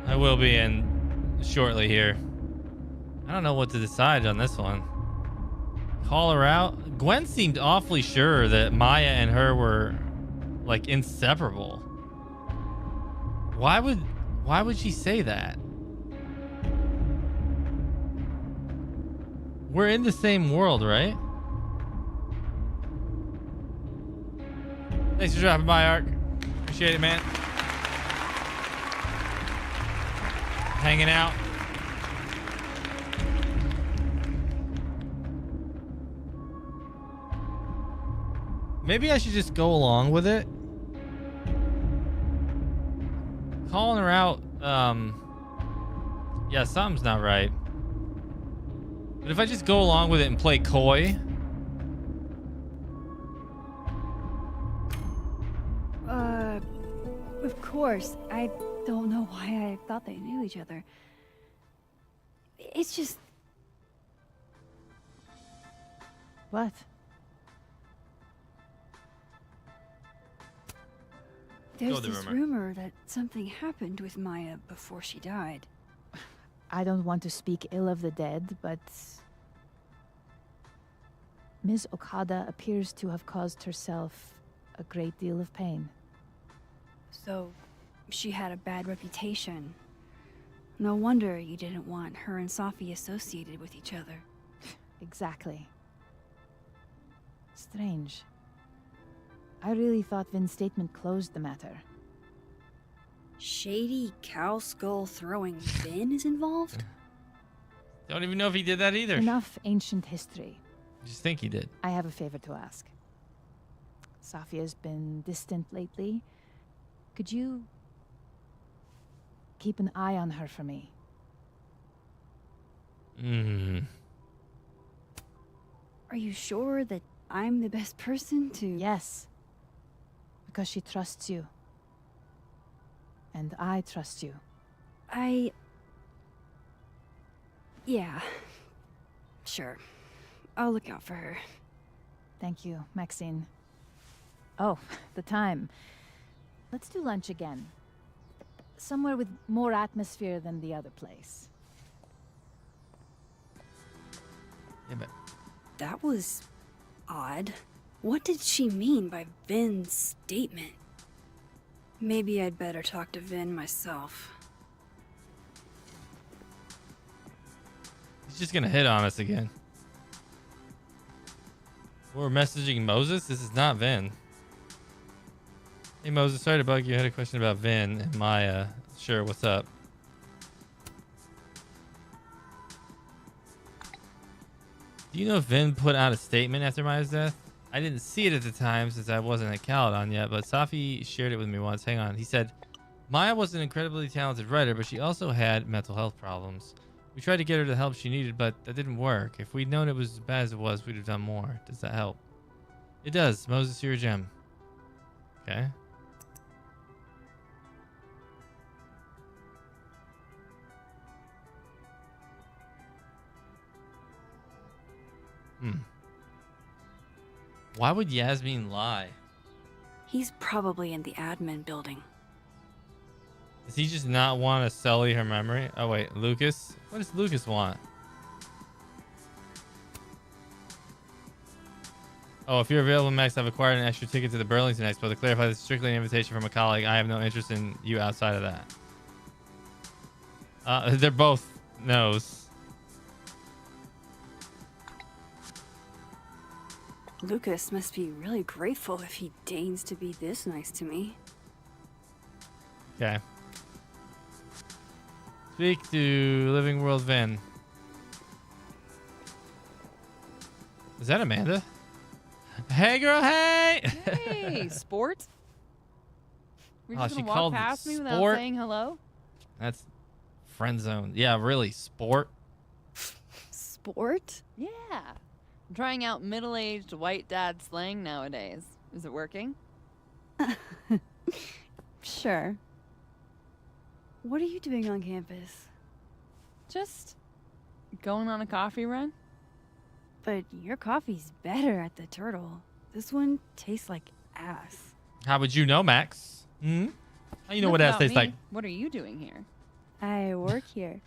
I will be in shortly here. I don't know what to decide on this one. Call her out? Gwen seemed awfully sure that Maya and her were like inseparable. Why would she say that? We're in the same world, right? Thanks for dropping by, Ark. Appreciate it, man. Hanging out. Maybe I should just go along with it. Calling her out, yeah, something's not right. But if I just go along with it and play coy. Of course. I don't know why I thought they knew each other. It's just... What? There's this rumor that something happened with Maya before she died. I don't want to speak ill of the dead, but Ms. Okada appears to have caused herself a great deal of pain. So, she had a bad reputation. No wonder you didn't want her and Safi associated with each other. Exactly. Strange. I really thought Vin's statement closed the matter. Shady cow skull throwing Vin is involved? Don't even know if he did that either. Enough ancient history. Just think he did. I have a favor to ask. Safia's been distant lately. Could you keep an eye on her for me? Are you sure that I'm the best person to... Yes. Because she trusts you. And I trust you. Yeah. Sure. I'll look out for her. Thank you, Maxine. Oh, the time. Let's do lunch again. Somewhere with more atmosphere than the other place. Yeah, but... That was... odd. What did she mean by Vin's statement? Maybe I'd better talk to Vin myself. He's just gonna hit on us again. We're messaging Moses? This is not Vin. Hey Moses, sorry to bug you. I had a question about Vin and Maya. Sure, what's up? Do you know if Vin put out a statement after Maya's death? I didn't see it at the time since I wasn't at Caledon yet, but Safi shared it with me once. Hang on. He said, Maya was an incredibly talented writer, but she also had mental health problems. We tried to get her the help she needed, but that didn't work. If we'd known it was as bad as it was, we'd have done more. Does that help? It does. Moses, you're a gem. Okay. Why would Yasmin lie? He's probably in the admin building. Does he just not want to sully her memory? Oh wait, Lucas? What does Lucas want? Oh, if you're available, Max, I've acquired an extra ticket to the Burlington Expo. To clarify, this is strictly an invitation from a colleague. I have no interest in you outside of that. They're both knows. Lucas must be really grateful if he deigns to be this nice to me. Okay. Speak to Living World Vin. Is that Amanda? Hey, girl, hey! Hey, sport. We're Oh, just she gonna walk called past me without sport? saying hello? That's friend zone. Yeah, really, sport. Sport? Yeah. I'm trying out middle-aged white dad slang nowadays. Is it working? Sure. What are you doing on campus? Just going on a coffee run? But your coffee's better at the Turtle. This one tastes like ass. How would you know, Max? Hmm? How you know Enough what ass about tastes me. like? What are you doing here? I work here.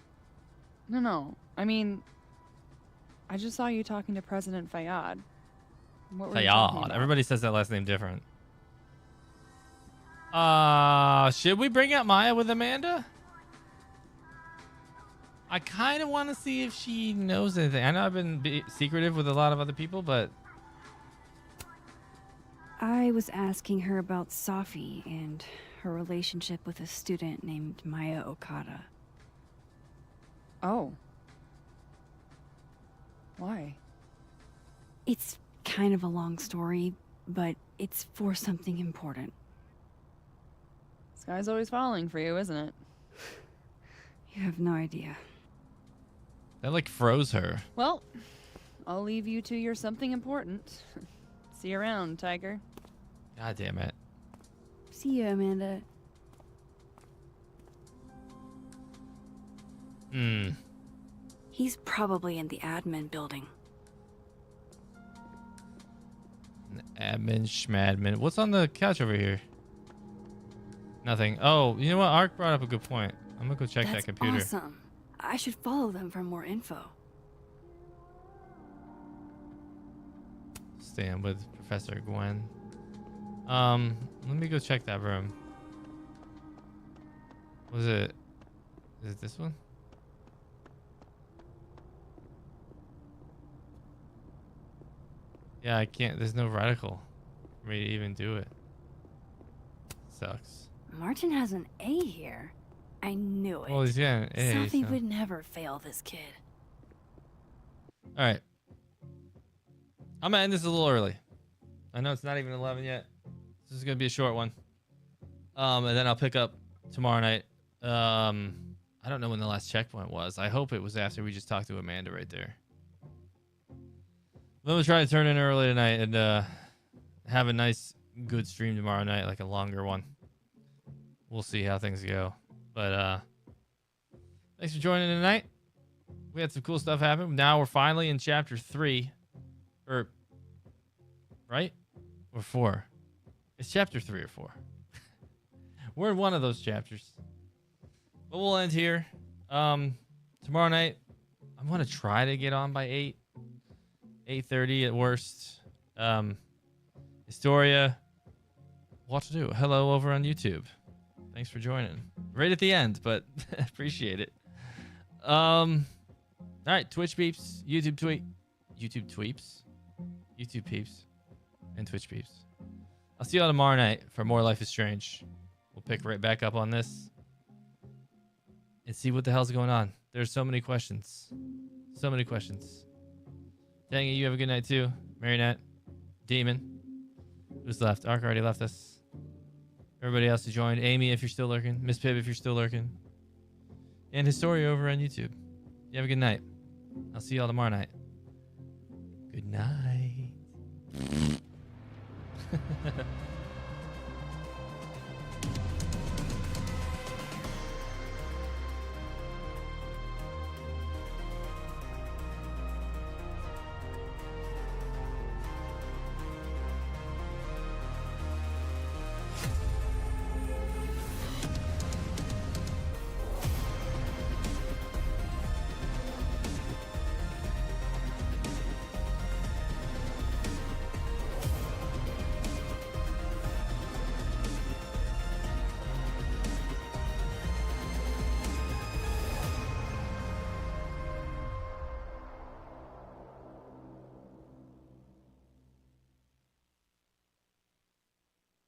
No. I mean, I just saw you talking to President Fayyad. What were you talking Fayyad. about? Everybody says that last name different. Should we bring up Maya with Amanda? I kind of want to see if she knows anything. I know I've been secretive with a lot of other people, but I was asking her about Safi and her relationship with a student named Maya Okada. Oh. Why? It's kind of a long story, but it's for something important. This guy's always falling for you, isn't it? You have no idea. that like froze her. Well, I'll leave you to your something important. See you around, Tiger. God damn it. See you, Amanda. Hmm. He's probably in the admin building. Admin, schmadmin. What's on the couch over here? Nothing. Oh, you know what? Ark brought up a good point. I'm gonna go check That's that computer. awesome. I should follow them for more info. Stand with Professor Gwen. Let me go check that room. Was it? Is it this one? Yeah, I can't. There's no reticle for me to even do it. Sucks. Martin has an A here. I knew it. Well, he's getting an A. Safi so- would never fail this kid. All right. I'm gonna end this a little early. I know it's not even 11 yet. This is gonna be a short one. And then I'll pick up tomorrow night. I don't know when the last checkpoint was. I hope it was after we just talked to Amanda right there. Then we'll try to turn in early tonight and have a nice, good stream tomorrow night, like a longer one. We'll see how things go. But thanks for joining tonight. We had some cool stuff happen. Now we're finally in chapter 3. Or, right? Or 4. It's chapter 3 or 4. We're in one of those chapters. But we'll end here. Tomorrow night, I'm going to try to get on by 8. 8:30 at worst. Historia. What to do? Hello over on YouTube. Thanks for joining. Right at the end, but appreciate it. All right, Twitch peeps, YouTube tweeps, YouTube peeps, and Twitch peeps. I'll see you all tomorrow night for more Life is Strange. We'll pick right back up on this and see what the hell's going on. There's so many questions. So many questions. Dang it, you have a good night too. Marionette, Demon. Who's left? Ark already left us. Everybody else who joined. Amy, if you're still lurking. Miss Pib, if you're still lurking. And Historia over on YouTube. You have a good night. I'll see you all tomorrow night. Good night.